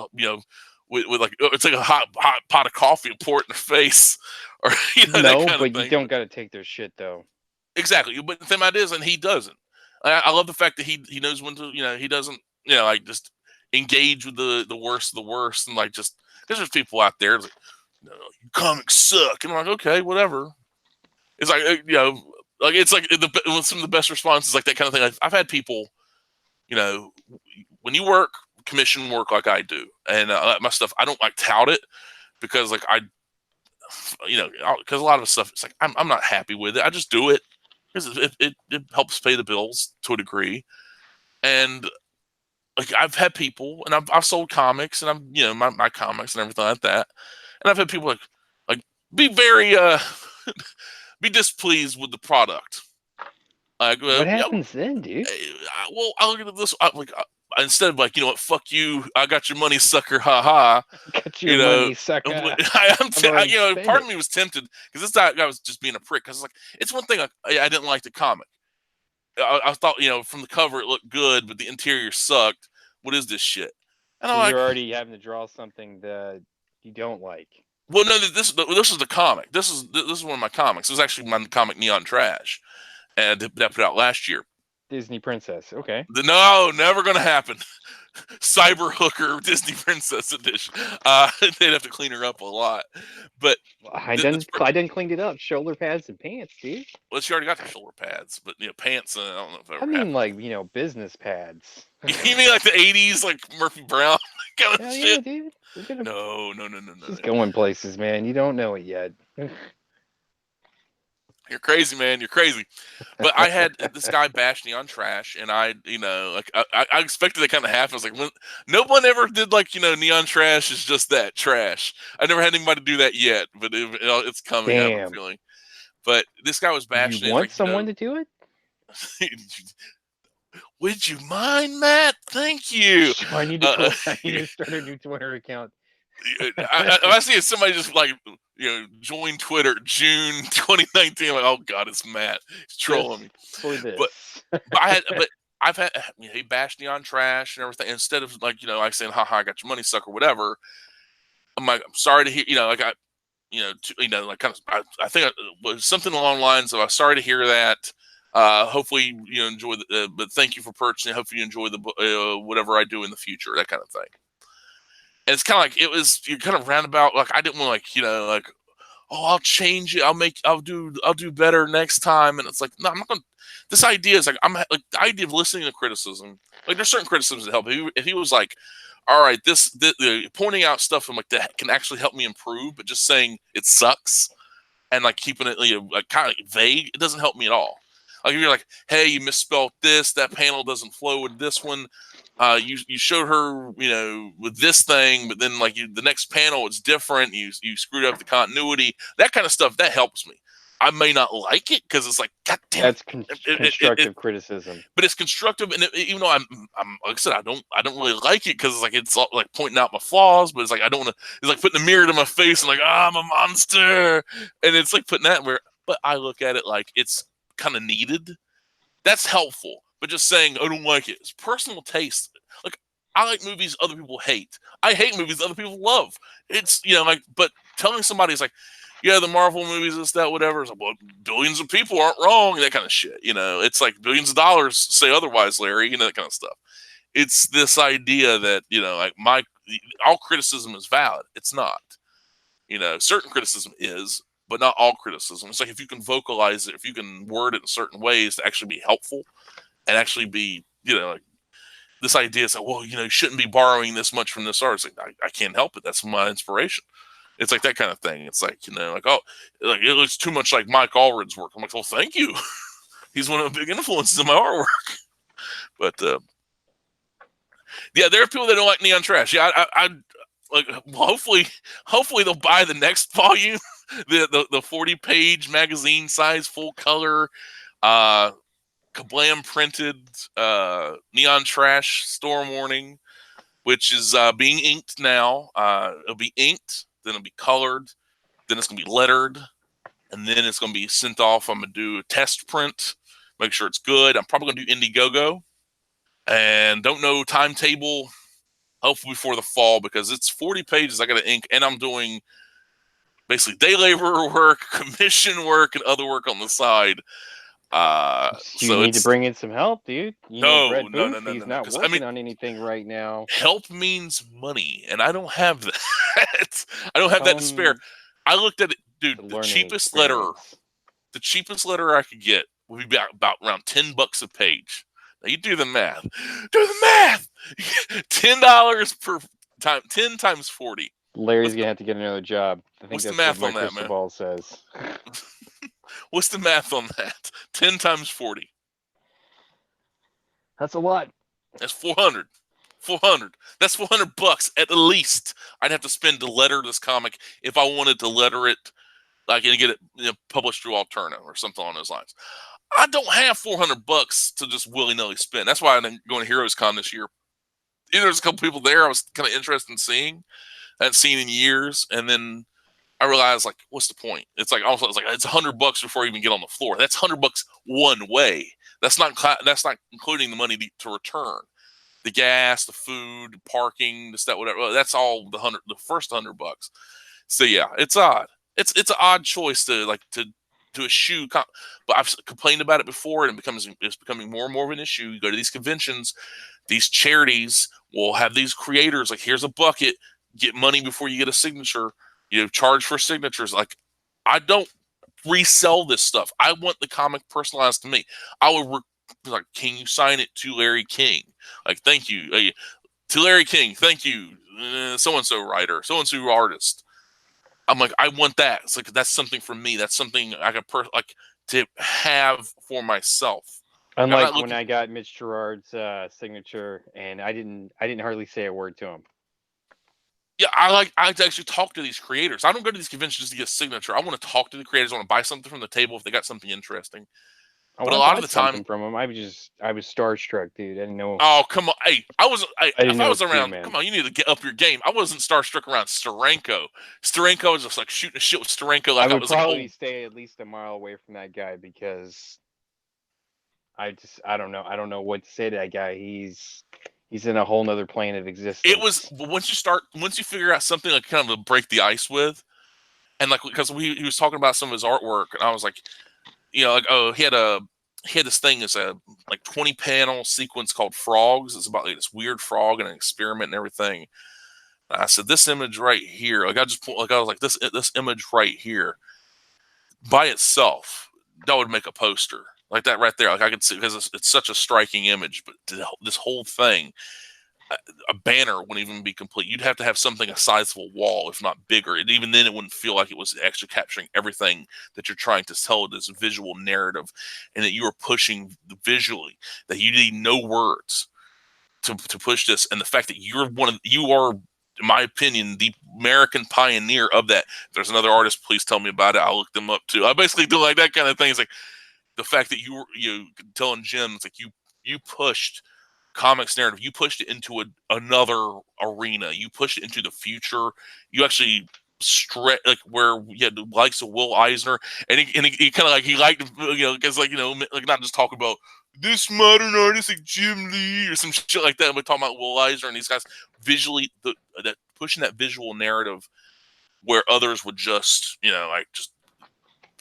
with like it's like a hot pot of coffee and pour it in their face, or no, that kind but of thing. You don't got to take their shit though. Exactly, but the thing about it is, and he doesn't. I love the fact that he knows when to he doesn't like just engage with the worst of the worst, and like just because there's people out there like, no, you comics suck, and I'm like, okay, whatever. It's like like it's like some of the best responses, like that kind of thing. I've had people, when you work commission work like I do, and my stuff, I don't like tout it because like because a lot of stuff, it's like I'm not happy with it. I just do it because it helps pay the bills to a degree, and like I've had people, and I've sold comics, and I'm my comics and everything like that, and I've had people like be very be displeased with the product. Like, what happens then, dude? Well, I look at this instead of like, you know what, fuck you, I got your money, sucker, ha ha. Got your money, sucker. Part of me was tempted because this guy was just being a prick. Because like, it's one thing I didn't like the comic. I thought from the cover it looked good, but the interior sucked. What is this shit? And so you're already having to draw something that you don't like. Well, no, this is the comic. This is one of my comics. It was actually my comic Neon Trash, and that put out last year. Disney Princess, okay. No, never gonna happen. Cyber Hooker Disney Princess Edition. They'd have to clean her up a lot, but I didn't clean it up. Shoulder pads and pants, dude. Well, she already got the shoulder pads, but pants. I don't know if I mean, like business pads. You mean like the '80s, like Murphy Brown kind of shit? Yeah, dude. No. She's going places, man. You don't know it yet. You're crazy, man. You're crazy. But I had this guy bash Neon Trash, and I expected that kind of happen. I was like, no one ever did like, Neon Trash is just that trash. I never had anybody do that yet, but it's coming. Damn. I have a feeling. But this guy was bashing. You want someone to do it? Would you mind, Matt? Thank you. I need to start a new Twitter account. I see somebody just like join Twitter June 2019. I'm like, oh god, it's Matt. He's trolling me for this. But I've had he bashed Neon Trash and everything. Instead of like saying, haha, I got your money, sucker, whatever. I'm like, I'm sorry to hear. Like I think it was something along the lines of, I'm sorry to hear that. Hopefully you enjoy but thank you for purchasing. Hopefully you enjoy the whatever I do in the future, that kind of thing. And it's kind of like you're kind of roundabout. Like I didn't want to oh, I'll change it. I'll do better next time. And it's like, no, I'm not going to. This idea is like, I'm like the idea of listening to criticism. Like there's certain criticisms that help. If he was like, all right, this pointing out stuff I'm like that can actually help me improve, but just saying it sucks. and like keeping it like kind of vague, it doesn't help me at all. Like if you're like, hey, you misspelled this, that panel doesn't flow with this one. You showed her, with this thing, but then like the next panel it's different. You screwed up the continuity, that kind of stuff. That helps me. I may not like it because it's like, God damn it. That's constructive criticism. But it's constructive, and even though I'm like I said, I don't really like it because it's like pointing out my flaws, but it's like I don't want to. It's like putting a mirror to my face and like, I'm a monster, and it's like putting that where. But I look at it like it's kind of needed. That's helpful, but just saying I don't like it, it's personal taste. Like I like movies other people hate. I hate movies other people love. It's but telling somebody's like, yeah, the Marvel movies, this, that, whatever. It's like, well, billions of people aren't wrong, that kind of shit. It's like billions of dollars say otherwise, Larry. That kind of stuff. It's this idea that like all criticism is valid. It's not. Certain criticism is, but not all criticism. It's like if you can vocalize it, if you can word it in certain ways to actually be helpful and actually be, like this idea is like, well, you shouldn't be borrowing this much from this artist. Like, I can't help it. That's my inspiration. It's like that kind of thing. It's like, like, oh, like it looks too much like Mike Allred's work. I'm like, well, thank you. He's one of the big influences in my artwork. But yeah, there are people that don't like Neon Trash. Yeah, I like. Hopefully they'll buy the next volume, the 40-page magazine size, full color, Kablam printed Neon Trash Storm Warning, which is being inked now. It'll be inked, then it'll be colored, then it's gonna be lettered, and then it's gonna be sent off. I'm gonna do a test print, make sure it's good. I'm probably gonna do Indiegogo, and don't know timetable. Hopefully before the fall, because it's 40 pages I got to ink, and I'm doing basically day labor work, commission work, and other work on the side. You need to bring in some help, dude. No, he's not working on anything right now. Help means money, and I don't have that. I don't have that to spare. I looked at it, dude. The cheapest letter I could get would be about around $10 a page. Now you do the math. Do the math. $10 per time. 10 times 40. Larry's gonna have to get another job. I think what's that's the math what my on that, crystal man? ball says. What's the math on that? 10 times 40. That's a lot. That's 400. 400. That's $400 at least. I'd have to spend to letter this comic if I wanted to letter it, like and get it published through Alterna or something on those lines. I don't have $400 to just willy nilly spend. That's why I didn't go to Heroes Con this year. There's a couple people there I was kind of interested in seeing. I hadn't seen in years, and then I realized, like, what's the point? It's like also it's $100 before you even get on the floor. That's $100 one way. That's not including the money to return, the gas, the food, parking, this, that, whatever. That's all the first $100. So yeah, it's odd. It's an odd choice to eschew. But I've complained about it before, and it's becoming more and more of an issue. You go to these conventions, these charities will have these creators like, here's a bucket, get money before you get a signature. Charge for signatures. Like, I don't resell this stuff. I want the comic personalized to me. I would like, can you sign it to Larry King? Like, thank you to Larry King. Thank you, so and so writer, so and so artist. I'm like, I want that. It's like that's something for me. That's something I could to have for myself. Unlike when I got Mitch Gerard's signature, and I didn't hardly say a word to him. Yeah, I actually talk to these creators. I don't go to these conventions to get a signature. I want to talk to the creators. I want to buy something from the table if they got something interesting. But a lot of the time, from him, I was starstruck, dude. I didn't know. Oh, come on! Hey, if I was around, come on, you need to get up your game. I wasn't starstruck around Steranko. Steranko was just like shooting a shit with Steranko. Like I would probably stay at least a mile away from that guy because I don't know. I don't know what to say to that guy. He's in a whole nother plane of existence. It was once you figure out something like kind of to break the ice with, and like because he was talking about some of his artwork, and I was like, he had this thing as a 20 panel sequence called Frogs. It's about like this weird frog and an experiment and everything. And I said, this image right here, I was like, this image right here by itself, that would make a poster like that right there. Like I could see, because it's such a striking image, but this whole thing, a banner wouldn't even be complete. You'd have to have something a sizable wall, if not bigger. And even then, it wouldn't feel like it was actually capturing everything that you're trying to tell this visual narrative, and that you are pushing visually. That you need no words to push this, and the fact that you are, in my opinion, the American pioneer of that. If there's another artist, please tell me about it. I'll look them up too. I basically do like that kind of thing. It's like the fact that you telling Jim, it's like you pushed comics narrative. You pushed it into another arena. You pushed it into the future. You actually stretch like where you had the likes of Will Eisner, and he kind of like he liked because like like not just talk about this modern artist like Jim Lee or some shit like that, but talking about Will Eisner and these guys visually that pushing that visual narrative where others would just like just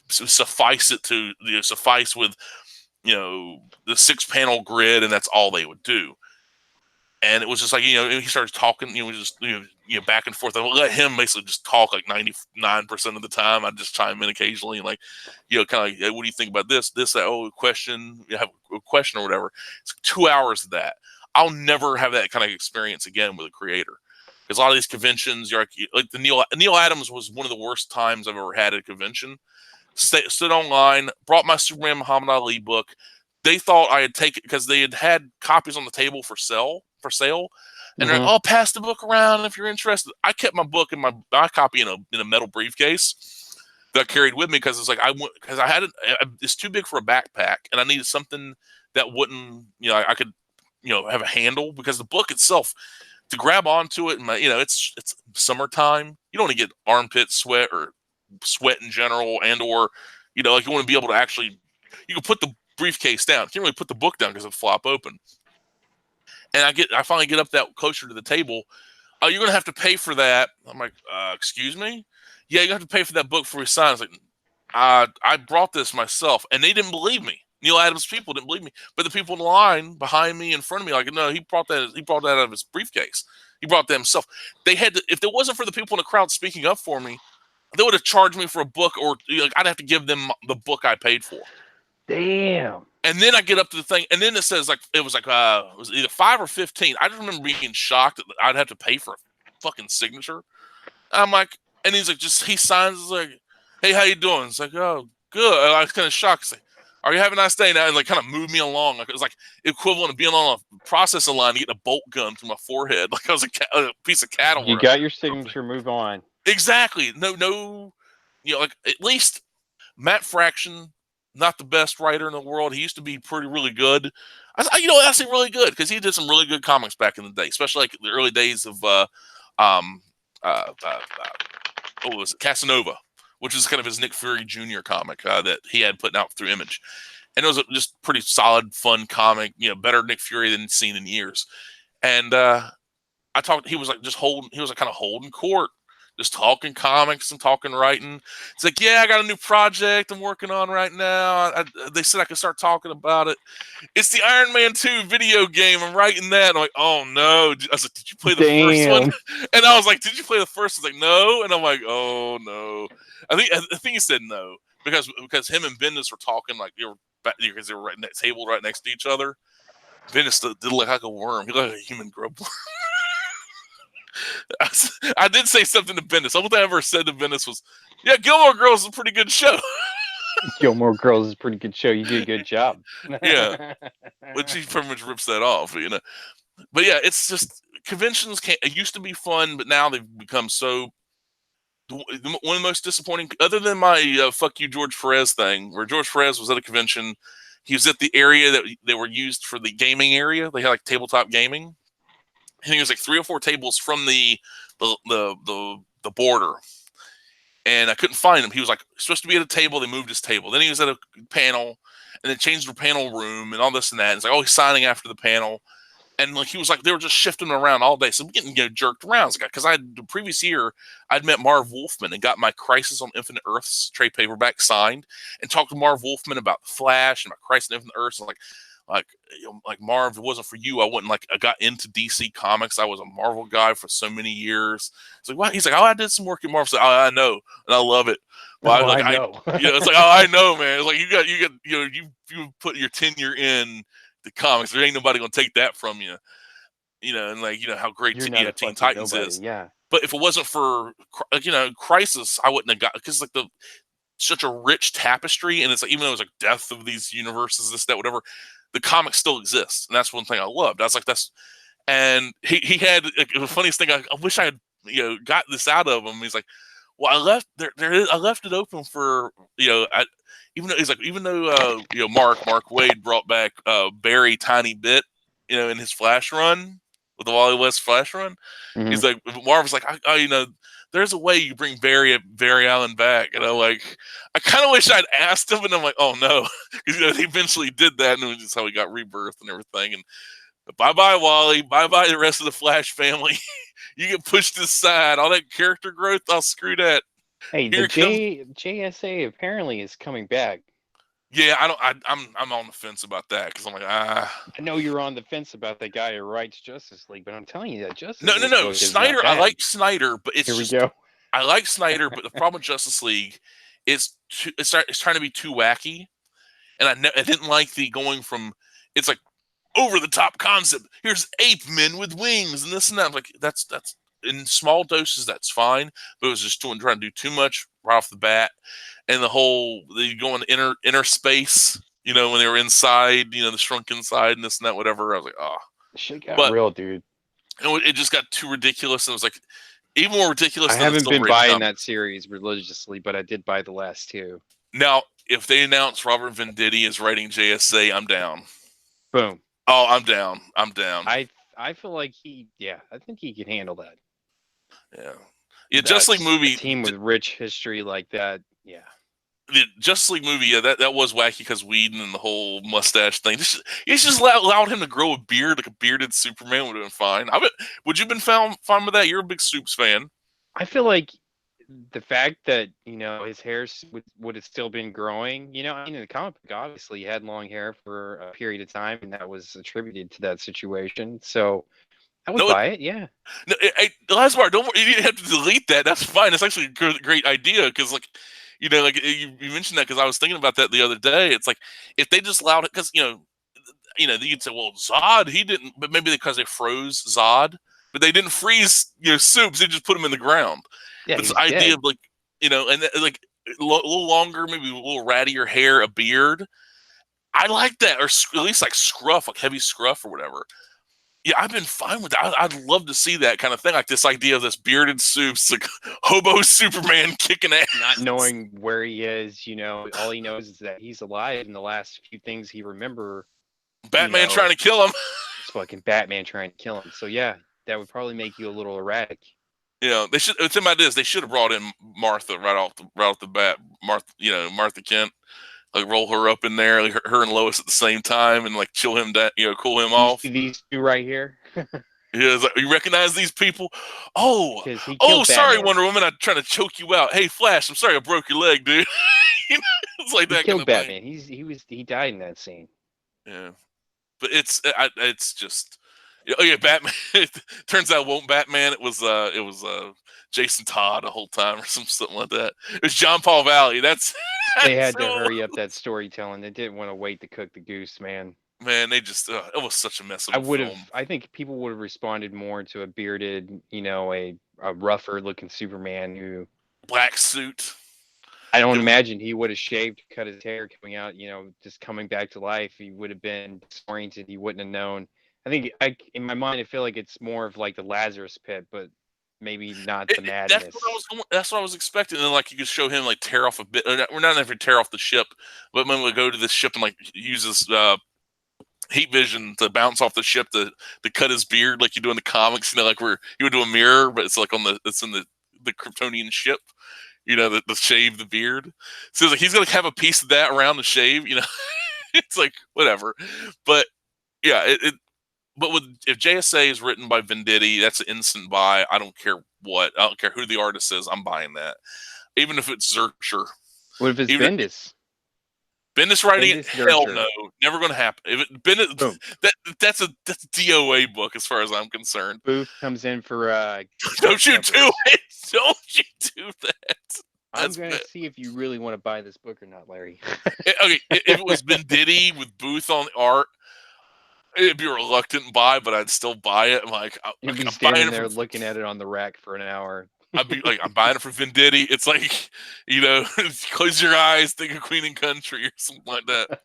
suffice it to suffice with the 6-panel grid, and that's all they would do. And it was just like he started talking, just back and forth. I would let him basically just talk like 99% of the time. I'd just chime in occasionally, and like kind of like, hey, what do you think about this, that? Oh, question, you have a question or whatever. It's 2 hours of that. I'll never have that kind of experience again with a creator, because a lot of these conventions, you're like the Neil Adams was one of the worst times I've ever had at a convention. Stood online, brought my Superman Muhammad Ali book. They thought I had taken because they had copies on the table for sale, and they're like, "Oh, pass the book around if you're interested." I kept my book in my copy in a metal briefcase that I carried with me, because it's like I had it. It's too big for a backpack, and I needed something that wouldn't I could have a handle, because the book itself, to grab onto it, and it's summertime. You don't want to get armpit sweat or sweat in general, and or like you want to be able to actually you can put the briefcase down. You can't really put the book down because it'll flop open. And I finally get up that closer to the table. Oh, you're gonna have to pay for that. I'm like, excuse me? Yeah, you have to pay for that book before we sign. It's like, I brought this myself, and they didn't believe me. Neil Adams people didn't believe me, but the people in the line behind me, in front of me, like, no, he brought that out of his briefcase. He brought that himself. They had to, if it wasn't for the people in the crowd speaking up for me, they would have charged me for a book, or like I'd have to give them the book I paid for. Damn. And then I get up to the thing, and then it says like it was either 5 or 15. I just remember being shocked that I'd have to pay for a fucking signature. I'm like, and he's like, he signs like, "Hey, how you doing?" It's like, "Oh, good." I was kind of shocked. It's like, "Are you having a nice day now?" And like kind of moved me along. Like it was like equivalent of being on a processing line to get a bolt gun to my forehead, like I was a piece of cattle. You got your signature. Move on. Exactly. No. Like at least Matt Fraction, not the best writer in the world. He used to be really good. I say really good because he did some really good comics back in the day, especially like the early days of what was it, Casanova, which is kind of his Nick Fury Jr. comic that he had putting out through Image, and it was just pretty solid, fun comic. Better Nick Fury than seen in years. And he was like kind of holding court, just talking comics and talking writing. It's like, yeah, I got a new project I'm working on right now. They said I could start talking about it. It's the Iron Man 2 video game. I'm writing that. I'm like, oh no. I was like, did you play the first one? And I was like, did you play the first? He's like, no. And I'm like, oh no. I think he said no because him and Bendis were talking like because they were right next table right next to each other. Bendis did look like a worm. He looked like a human grub. I did say something to Bendis. The only thing I ever said to Bendis was, "Yeah, Gilmore Girls is a pretty good show." Gilmore Girls is a pretty good show. You did a good job. Yeah, which he pretty much rips that off, But yeah, it's just conventions. It used to be fun, but now they've become so. One of the most disappointing, other than my "fuck you, George Perez" thing, where George Perez was at a convention. He was at the area that they were used for the gaming area. They had like tabletop gaming. I think it was like 3 or 4 tables from the border, and I couldn't find him. He was like supposed to be at a table. They moved his table. Then he was at a panel, and they changed the panel room and all this and that. And it's like, oh, he's signing after the panel, and like he was like they were just shifting him around all day. So I'm getting jerked around because the previous year I'd met Marv Wolfman and got my Crisis on Infinite Earths trade paperback signed, and talked to Marv Wolfman about the Flash and about Crisis on Infinite Earths, and like Marv, if it wasn't for you, I got into DC Comics. I was a Marvel guy for so many years. It's like, what? He's like, oh, I did some work at Marvel. So, I know, and I love it. Well, I know. It's like, oh, I know, man. It's like you put your tenure in the comics. There ain't nobody gonna take that from you. and like how great You're not a Teen fucking Titans nobody. is. Yeah. But if it wasn't for Crisis, I wouldn't have got, because like the such a rich tapestry, and it's like, even though it's like death of these universes, this, that, whatever, the comic still exists, and that's one thing I loved. I was like, that's, and he had like, the funniest thing. I wish I had got this out of him. He's like, well, I left I left it open for even though he's like, even though Mark Wade brought back Barry tiny bit in his Flash run, with the Wally West Flash run. Mhm. He's like, Marvel's like, there's a way you bring Barry Allen back, like, I kind of wish I'd asked him, and I'm like, oh no, because they eventually did that, and it was just how he got rebirthed and everything. And bye bye Wally, bye bye the rest of the Flash family. You get pushed aside. All that character growth, I'll screw that. Hey, the Here comes. JSA apparently is coming back. Yeah, I'm on the fence about that, because I'm like, I know you're on the fence about the guy who writes Justice League, but I'm telling you that Justice no, League book is not Snyder. I bad. like Snyder, but it's Here we just, go. I like Snyder, but the problem with Justice League is it's trying to be too wacky, and I didn't like the going from, it's like over the top concept. Here's ape men with wings and this and that. I'm like, that's in small doses, that's fine, but it was just trying to do too much right off the bat, and the whole they go in inner space. When they were inside, the shrunk inside and this and that, whatever. I was like, oh, Shit got but real, dude. it just got too ridiculous, and it was like even more ridiculous I than the haven't been Silver Age buying comic. that series religiously, but I did buy the last two. Now, if they announce Robert Venditti is writing JSA, I'm down. Boom. Oh, I'm down. I'm down. I feel like I think he can handle that. Yeah. Justice League movie. A team with rich history like that. Yeah. The Justice League movie, yeah, that was wacky because Whedon and the whole mustache thing. It's just allowed him to grow a beard, like a bearded Superman would have been fine. Would you have been fine with that? You're a big Supes fan. I feel like the fact that his hair would have still been growing. I mean, in the comic book, obviously, he had long hair for a period of time, and that was attributed to that situation. So I would No, buy it. Yeah. no, the last part, don't worry, you didn't have to delete that. That's fine. It's actually a great idea, because, like, like you mentioned that, because I was thinking about that the other day. It's like, if they just allowed it, because you'd say, well, Zod, he didn't, but maybe because they froze Zod, but they didn't freeze Supes. They just put him in the ground. Yeah, But he's the idea dead. of, like, and like a little longer, maybe a little rattier hair, a beard. I like that, or at least like scruff, like heavy scruff or whatever. Yeah, I've been fine with that. I'd love to see that kind of thing, like this idea of this bearded Supes, like hobo Superman kicking ass, Not knowing where he is. All he knows is that he's alive, and the last few things he remember, Batman trying to kill him. it's fucking Batman trying to kill him. So yeah, that would probably make you a little erratic. They should. It's in my ideas. They should have brought in Martha right off the bat. Martha Kent. Like, roll her up in there, like her and Lois at the same time, and like chill him down, cool him off. These two right here. Yeah, like, you recognize these people? Oh, sorry, Batman. Wonder Woman, I'm trying to choke you out. Hey, Flash, I'm sorry I broke your leg, dude. It's like that. He killed kind of Batman. He died in that scene. Yeah, but it's just. Oh yeah, Batman. It turns out it won't Batman. It was Jason Todd the whole time, or something like that. It was John Paul Valley. They had to hurry up that storytelling. They didn't want to wait to cook the goose, man. Man, they just it was such a mess of a film. I think people would have responded more to a bearded, a rougher looking Superman who Black suit. I don't imagine he would have shaved, cut his hair coming out, just coming back to life. He would have been disoriented. He wouldn't have known. I think in my mind, I feel like it's more of like the Lazarus Pit, but maybe not the madness. That's what I was expecting. And then, like, you could show him like tear off a bit. We're not ever tear off the ship, but when we go to the ship and like uses heat vision to bounce off the ship to cut his beard, like you do in the comics. Like where you would do a mirror, but it's like it's in the Kryptonian ship. The shave the beard. So it's like he's gonna have a piece of that around the shave. It's like whatever. But yeah, But if JSA is written by Venditti, that's an instant buy. I don't care what. I don't care who the artist is. I'm buying that. Even if it's Zurcher. What if it's Bendis? Bendis writing it? Hell no. Never going to happen. If it, Bendis, that's a DOA book as far as I'm concerned. Booth comes in for don't you do it. Don't you do that. I'm going to see if you really want to buy this book or not, Larry. Okay, if it was Venditti with Booth on the art, it'd be a reluctant buy, but I'd still buy it. I'm like, You'd be I'm buying standing it there for. looking at it on the rack for an hour. I'd be like, I'm buying it for Venditti. It's like, close your eyes, think of Queen and Country or something like that.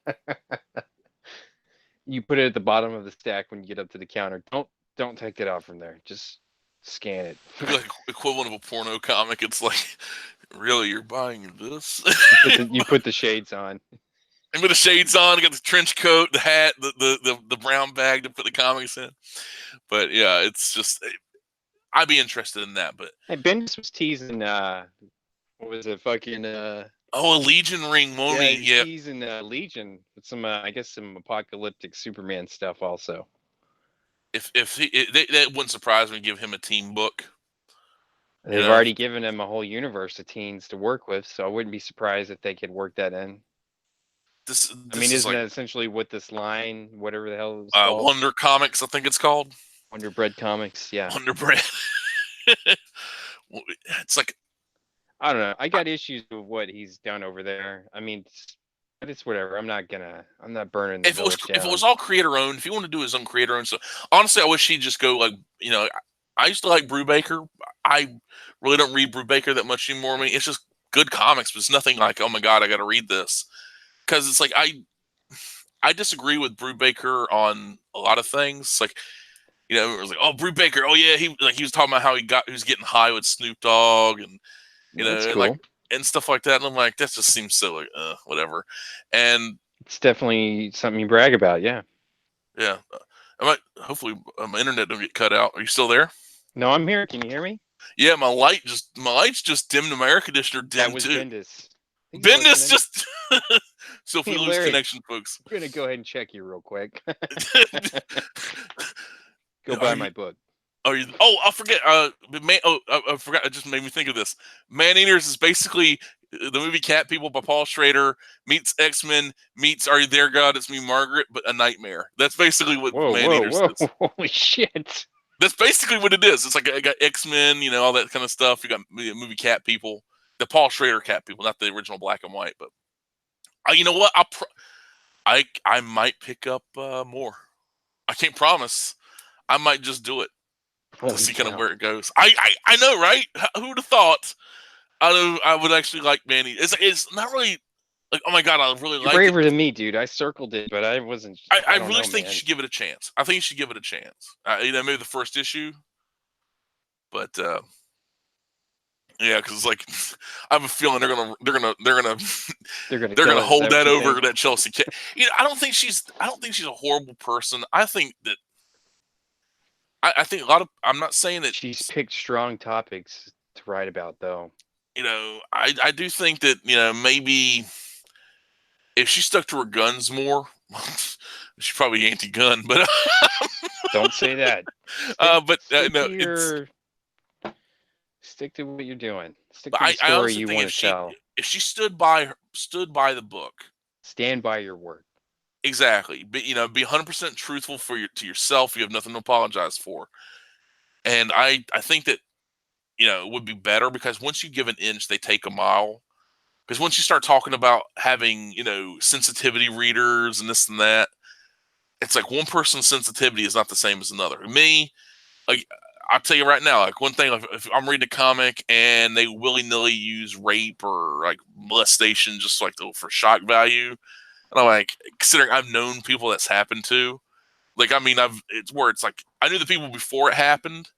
You put it at the bottom of the stack when you get up to the counter. Don't take it out from there. Just scan it. It'd be like equivalent of a porno comic. It's like, really, you're buying this? You put the shades on. And with the shades on, got the trench coat, the hat, the brown bag to put the comics in. But yeah, it's just I'd be interested in that. But Hey, Bendis was teasing what was it, fucking a Legion ring, won't yeah, he? he's Yeah. teasing Legion with some I guess some apocalyptic Superman stuff also. If that wouldn't surprise me, give him a team book. They've already given him a whole universe of teens to work with, so I wouldn't be surprised if they could work that in. I mean, isn't like that essentially what this line, whatever the hell it was called? Wonder Comics, I think it's called. Wonder Bread Comics, yeah. Wonder Bread. It's like, I don't know. I got issues with what he's done over there. I mean, but it's whatever. I'm not burning the village down. if it was all creator owned, if he wanted to do his own creator owned stuff, honestly, I wish he'd just go like, I used to like Brubaker. I really don't read Brubaker that much anymore. I mean, it's just good comics, but it's nothing like, oh my god, I got to read this, because it's like I disagree with Brubaker on a lot of things. Like, it was like, oh, Brubaker, oh yeah, he was talking about how he was getting high with Snoop Dogg, and That's cool. like, and stuff like that. And I'm like, that just seems silly, whatever. And it's definitely something you brag about, yeah. Yeah, hopefully my internet don't get cut out. Are you still there? No, I'm here. Can you hear me? Yeah, my lights just dimmed, and my air conditioner dimmed that was too. Bendis. Bendis just. So if we lose Larry, connection, folks, I'm gonna go ahead and check you real quick. Go buy my book. Oh, I forget. I forgot. It just made me think of this. Maneaters is basically the movie Cat People by Paul Schrader meets X-Men meets Are You There, God? It's Me, Margaret, but a nightmare. That's basically what Maneaters is. Holy shit! That's basically what it is. It's like I got X-Men, all that kind of stuff. You got movie Cat People, the Paul Schrader Cat People, not the original black and white. But you know what? I might pick up more. I can't promise. I might just do it. To see kind of where it goes. I know, right? Who would have thought? I would actually like Manny. It's not really like, oh my god, I really like it. Braver than me, dude. I circled it, but I wasn't. I really think you should give it a chance. I think you should give it a chance. Maybe the first issue, but yeah, because it's like I have a feeling they're gonna hold that over that Chelsea kid. I don't think she's a horrible person. I think that. I think a lot of. I'm not saying that she's picked strong topics to write about, though. I do think that maybe if she stuck to her guns more, she's probably anti-gun. But don't say that. Stick to what you're doing. Stick to the story you want to tell. If she stood by the book, stand by your word. Exactly. But be 100% truthful to yourself. You have nothing to apologize for. And I think that it would be better, because once you give an inch, they take a mile. Because once you start talking about having sensitivity readers and this and that, it's like one person's sensitivity is not the same as another. Me, like, I'll tell you right now, like, one thing, like, if I'm reading a comic and they willy-nilly use rape or like molestation just like for shock value. And I'm like, considering I've known people that's happened to, like, I mean, it's where it's like, I knew the people before it happened,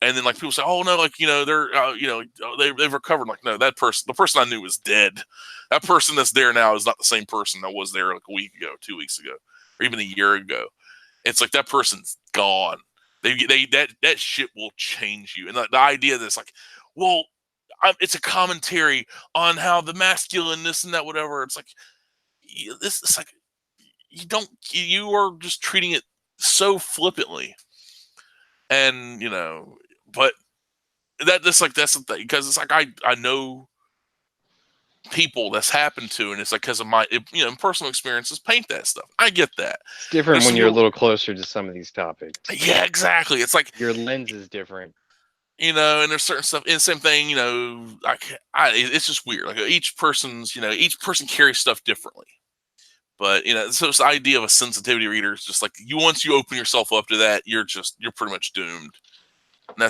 and then like people say, oh no, like, they're they've recovered. Like, no, the person I knew was dead. That person that's there now is not the same person that was there like a week ago, 2 weeks ago, or even a year ago. It's like that person's gone. That shit will change you. And the idea that it's like, well, it's a commentary on how the masculine, this and that, whatever. It's like, it's like you are just treating it so flippantly, and but that's the thing, because it's like I know people that's happened to, and it's like, because of my personal experiences paint that stuff. I get that. It's different when you're a little closer to some of these topics. Yeah, exactly. It's like your lens is different. And there's certain stuff, and same thing, it's just weird. Like each person carries stuff differently. But so this idea of a sensitivity reader is just like once you open yourself up to that, you're pretty much doomed. And I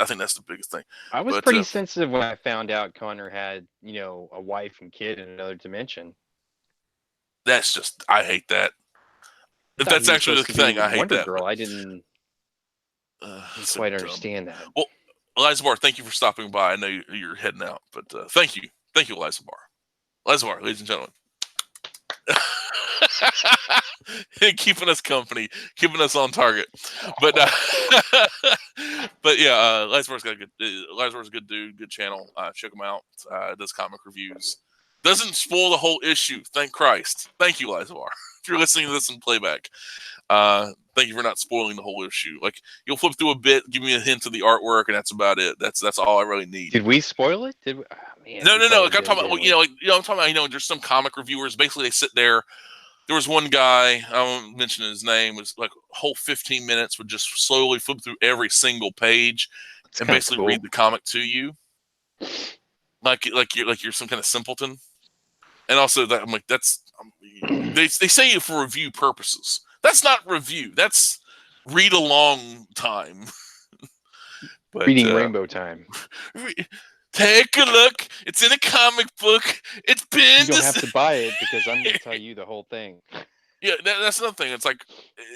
think that's the biggest thing. I was But pretty sensitive when I found out Connor had, a wife and kid in another dimension. that's just I hate that. I If thought that's he was actually supposed the to be thing, with I hate Wonder that. Girl. But, I didn't so quite dumb. understand that. Well, Eliza Barr, thank you for stopping by. I know you're heading out, but thank you, Eliza Barr. Eliza Barr, ladies and gentlemen. Keeping us company, keeping us on target. But but yeah, Licebar's got a good. Licebar's a good dude, good channel. Check him out. Does comic reviews. Doesn't spoil the whole issue. Thank Christ. Thank you, Licebar. If you're listening to this in playback, thank you for not spoiling the whole issue. Like you'll flip through a bit, give me a hint of the artwork, and that's about it. That's all I really need. Did we spoil it? Did we? Oh, man, No, we no, no. probably Like I'm talking about, I'm talking about, there's some comic reviewers. Basically, they sit there. There was one guy, I won't mention his name, was like a whole 15 minutes would just slowly flip through every single page and basically cool. read the comic to you. Like you're some kind of simpleton. And also that I'm like, they say it for review purposes. That's not review. That's read along time. But, reading Rainbow Time. Take a look. It's in a comic book. It's been. You don't have to buy it because I'm going to tell you the whole thing. Yeah, that's another thing. It's like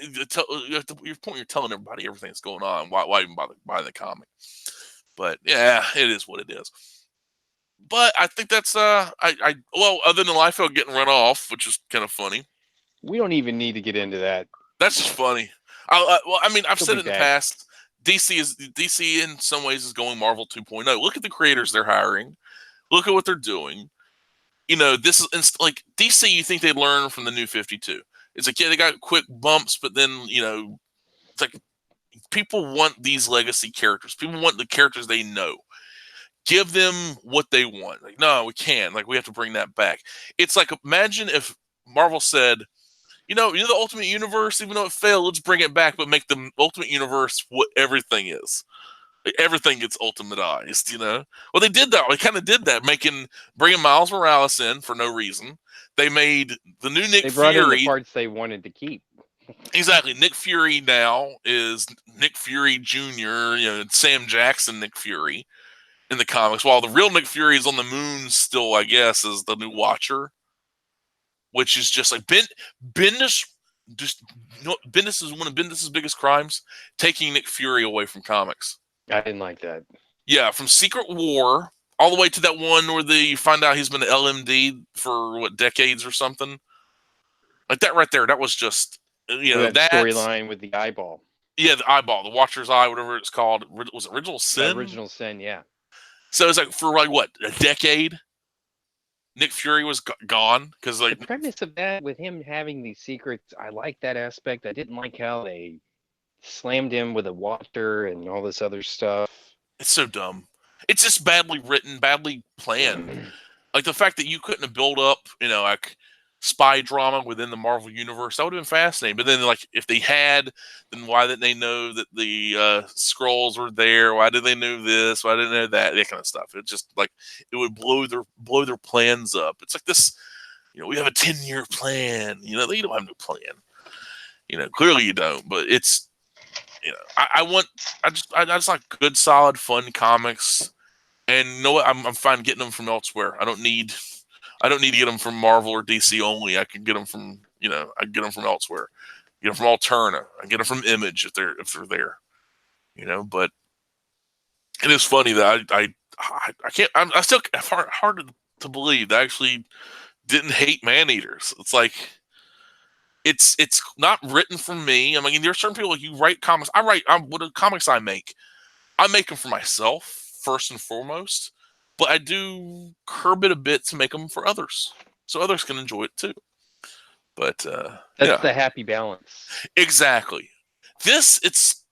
your point. You're telling everybody everything that's going on. Why even bother buying the comic? But yeah, it is what it is. But I think that's well, other than Liefeld getting run off, which is kind of funny. We don't even need to get into that. That's just funny. Well, I mean, I've said it in the past. DC in some ways is going Marvel 2.0. Look at the creators they're hiring. Look at what they're doing. This is like DC. You think they'd learn from the New 52? It's like, yeah, they got quick bumps, but then it's like people want these legacy characters. People want the characters they know. Give them what they want. Like, no, we can't. Like, we have to bring that back. It's like, imagine if Marvel said, the Ultimate Universe, even though it failed, let's bring it back, but make the Ultimate Universe what everything is. Like, everything gets ultimatized, Well, they did that. They kind of did that, bringing Miles Morales in for no reason. They made the new Nick Fury. They brought in the parts they wanted to keep. Exactly. Nick Fury now is Nick Fury Jr., Sam Jackson Nick Fury in the comics, while the real Nick Fury is on the moon still, I guess, as the new Watcher. Which is just like Bendis is one of Bendis' biggest crimes, taking Nick Fury away from comics. I didn't like that. Yeah, from Secret War all the way to that one where you find out he's been an LMD for decades or something. Like that right there, that was just that storyline with the eyeball. Yeah, the eyeball, the Watcher's Eye, whatever it's called. Was it Original Sin? Original Sin, yeah. So it's like for like what, a decade? Nick Fury was gone because like the premise of that with him having these secrets, I like that aspect. I didn't like how they slammed him with a Watcher and all this other stuff. It's so dumb. It's just badly written, badly planned. Like the fact that you couldn't have built up, like spy drama within the Marvel universe, that would have been fascinating. But then, like, if they had, then why didn't they know that the Skrulls were there? Why did they know this? Why didn't they know that? That kind of stuff. It just like it would blow their plans up. It's like this, we have a 10-year plan. They don't have no plan. Clearly you don't. But it's, I just like good, solid, fun comics. And you know what? I'm fine getting them from elsewhere. I don't need to get them from Marvel or DC only. I can get them from, I can get them from elsewhere. Get them from Alterna. I can get them from Image if they're there. But it is funny that I can't. I still hard to believe that I actually didn't hate Maneaters. It's like it's not written for me. I mean, there are certain people, like, you write comics. What the comics I make them for myself first and foremost. But I do curb it a bit to make them for others, so others can enjoy it too. But that's the happy balance. Exactly. It's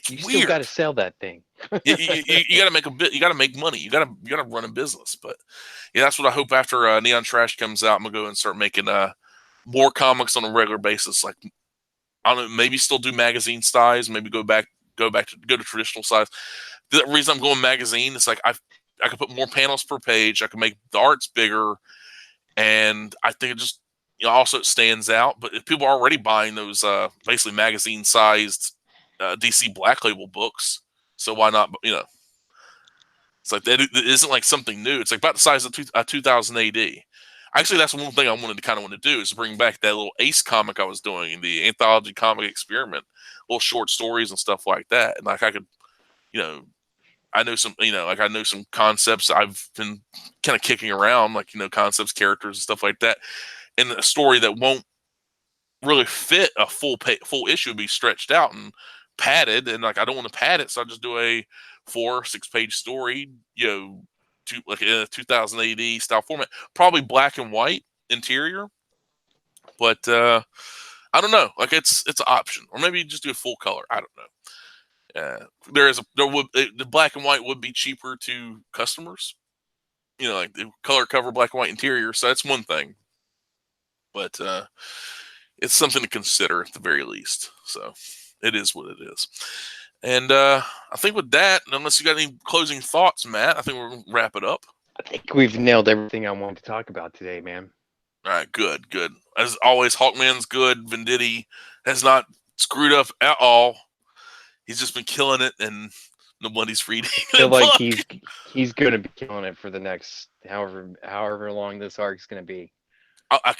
you weird. Still got to sell that thing. you got to make a bit. You got to make money. You got to run a business. But yeah, that's what I hope after Neon Trash comes out. I'm gonna go and start making more comics on a regular basis. Like, I don't know, maybe still do magazine size. Maybe go to traditional size. The reason I'm going magazine is like I can put more panels per page. I can make the arts bigger, and I think it just also it stands out. But if people are already buying those basically magazine-sized DC Black Label books, so why not? It's like that. It isn't like something new. It's like about the size of 2000 AD. Actually, that's one thing I wanted to do is bring back that little Ace comic I was doing, the anthology comic experiment, little short stories and stuff like that. And like I could, you know, I know some, I know some concepts I've been kind of kicking around, like concepts, characters, and stuff like that. And a story that won't really fit a full issue would be stretched out and padded, and like I don't want to pad it, so I just do a 4-6 page story, like in a 2000 AD style format, probably black and white interior, but I don't know, like it's an option, or maybe just do a full color. I don't know. The black and white would be cheaper to customers, like the color cover black and white interior, so that's one thing, but it's something to consider at the very least. So it is what it is. And I think with that, unless you got any closing thoughts, Matt, I think we're going to wrap it up. I think we've nailed everything I wanted to talk about today, man. All right, good. As always, Hawkman's good. Venditti has not screwed up at all. He's just been killing it, and nobody's reading. I feel like he's going to be killing it for the next however long this arc's going to be. I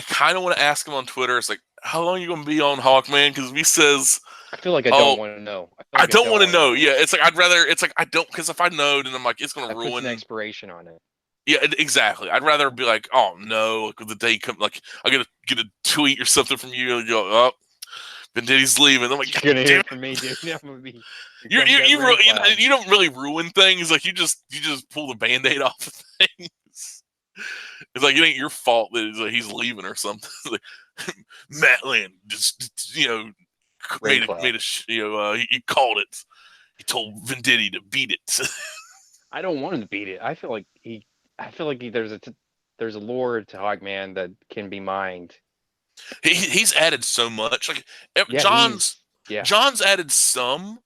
kind of want to ask him on Twitter. It's like, how long are you going to be on Hawkman? Because if he says, I feel like I don't want to know. I don't want to know. Yeah, it's like I don't, because if I know, then I'm like, it's going to ruin an expiration on it. Yeah, exactly. I'd rather be like, oh no, like the day come, like I get a tweet or something from you, and you go, oh, Venditti's leaving. I'm like, you're gonna hear from me, dude. I'm gonna be. You don't really ruin things. Like you just pull the Band-Aid off of things. It's like it ain't your fault that he's leaving or something. Like, Matt Land just made a he called it. He told Venditti to beat it. I don't want him to beat it. I feel like there's a lore to Hawkman that can be mined. He's added so much. Like John's added some,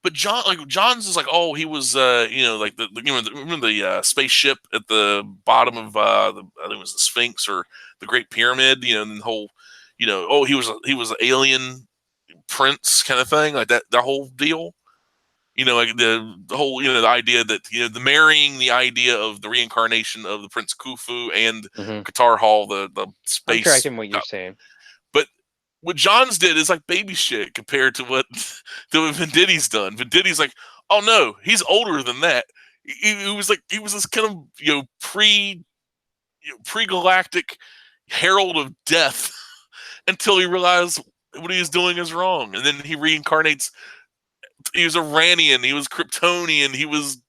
but John's is like, oh, he was like the spaceship at the bottom of I think it was the Sphinx or the Great Pyramid, and the whole oh, he was an alien prince kind of thing, like that, the whole deal. Like the whole, the idea that, the marrying the idea of the reincarnation of the Prince Khufu and Qatar Hall, the space. I'm tracking what you're saying. But what Johns did is like baby shit compared to what Venditti's done. Venditti's like, oh no, he's older than that. He was this kind of, pre-galactic herald of death until he realized what he was doing is wrong. And then he reincarnates. He was Iranian. He was Kryptonian. He was,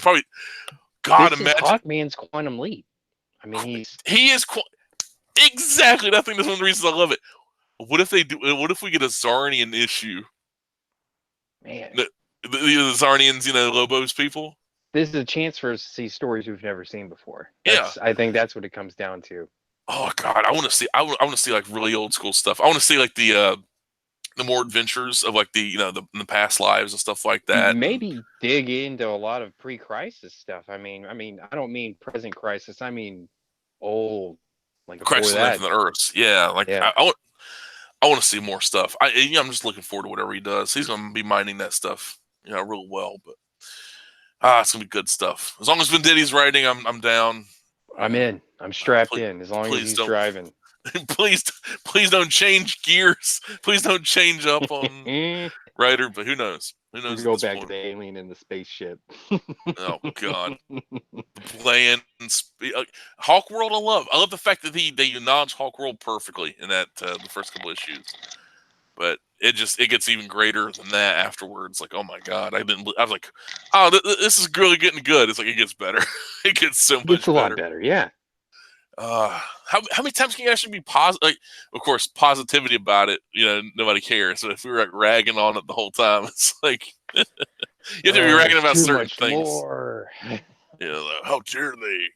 probably. God, this imagine is Hawkman's quantum leap. I mean, he is exactly. I think that's one of the reasons I love it. What if they do? What if we get a Zarnian issue? Man, the Zarnians, Lobos people. This is a chance for us to see stories we've never seen before. I think that's what it comes down to. Oh God, I want to see. I want to see like really old school stuff. I want to see like the more adventures of like the the past lives and stuff like that. Maybe dig into a lot of pre-crisis stuff. I mean, I don't mean present crisis. I mean old, like Crisis on the Earth. Yeah, like yeah. I want to see more stuff. I'm just looking forward to whatever he does. He's gonna be mining that stuff, real well. But it's gonna be good stuff. As long as Venditti's writing, I'm down. I'm in. I'm strapped in. As long as he's driving. please don't change gears. Please don't change up on writer. But who knows? Who knows? Go back to the alien in the spaceship. Oh God, playing Hawk World. I love the fact that they acknowledge Hawk World perfectly in that the first couple issues. But it gets even greater than that afterwards. Like, oh my God, I was like, oh, this is really getting good. It's like it gets better. It gets so much. It's a lot better. Yeah. How many times can you actually be positive? Like, of course, positivity about it. Nobody cares. So if we were like ragging on it the whole time, it's like you have to be ragging about certain things. More. How dare they?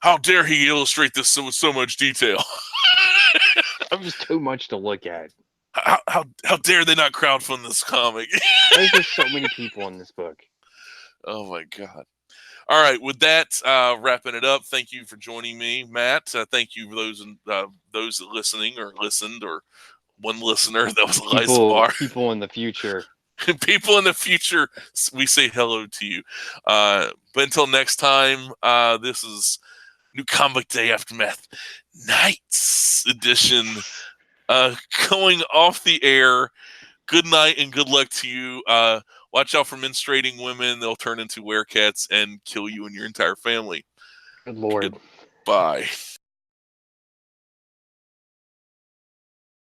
How dare he illustrate this with so much detail? I'm just too much to look at. How dare they not crowdfund this comic? There's just so many people in this book. Oh my God. All right, with that, wrapping it up. Thank you for joining me, Matt. Thank you for those that listening or listened, or one listener that was Eliza Barr. People in the future. People in the future, we say hello to you. But until next time, this is New Comic Day Aftermath Nights edition, going off the air. Good night and good luck to you. Watch out for menstruating women. They'll turn into werecats and kill you and your entire family. Good Lord. Goodbye.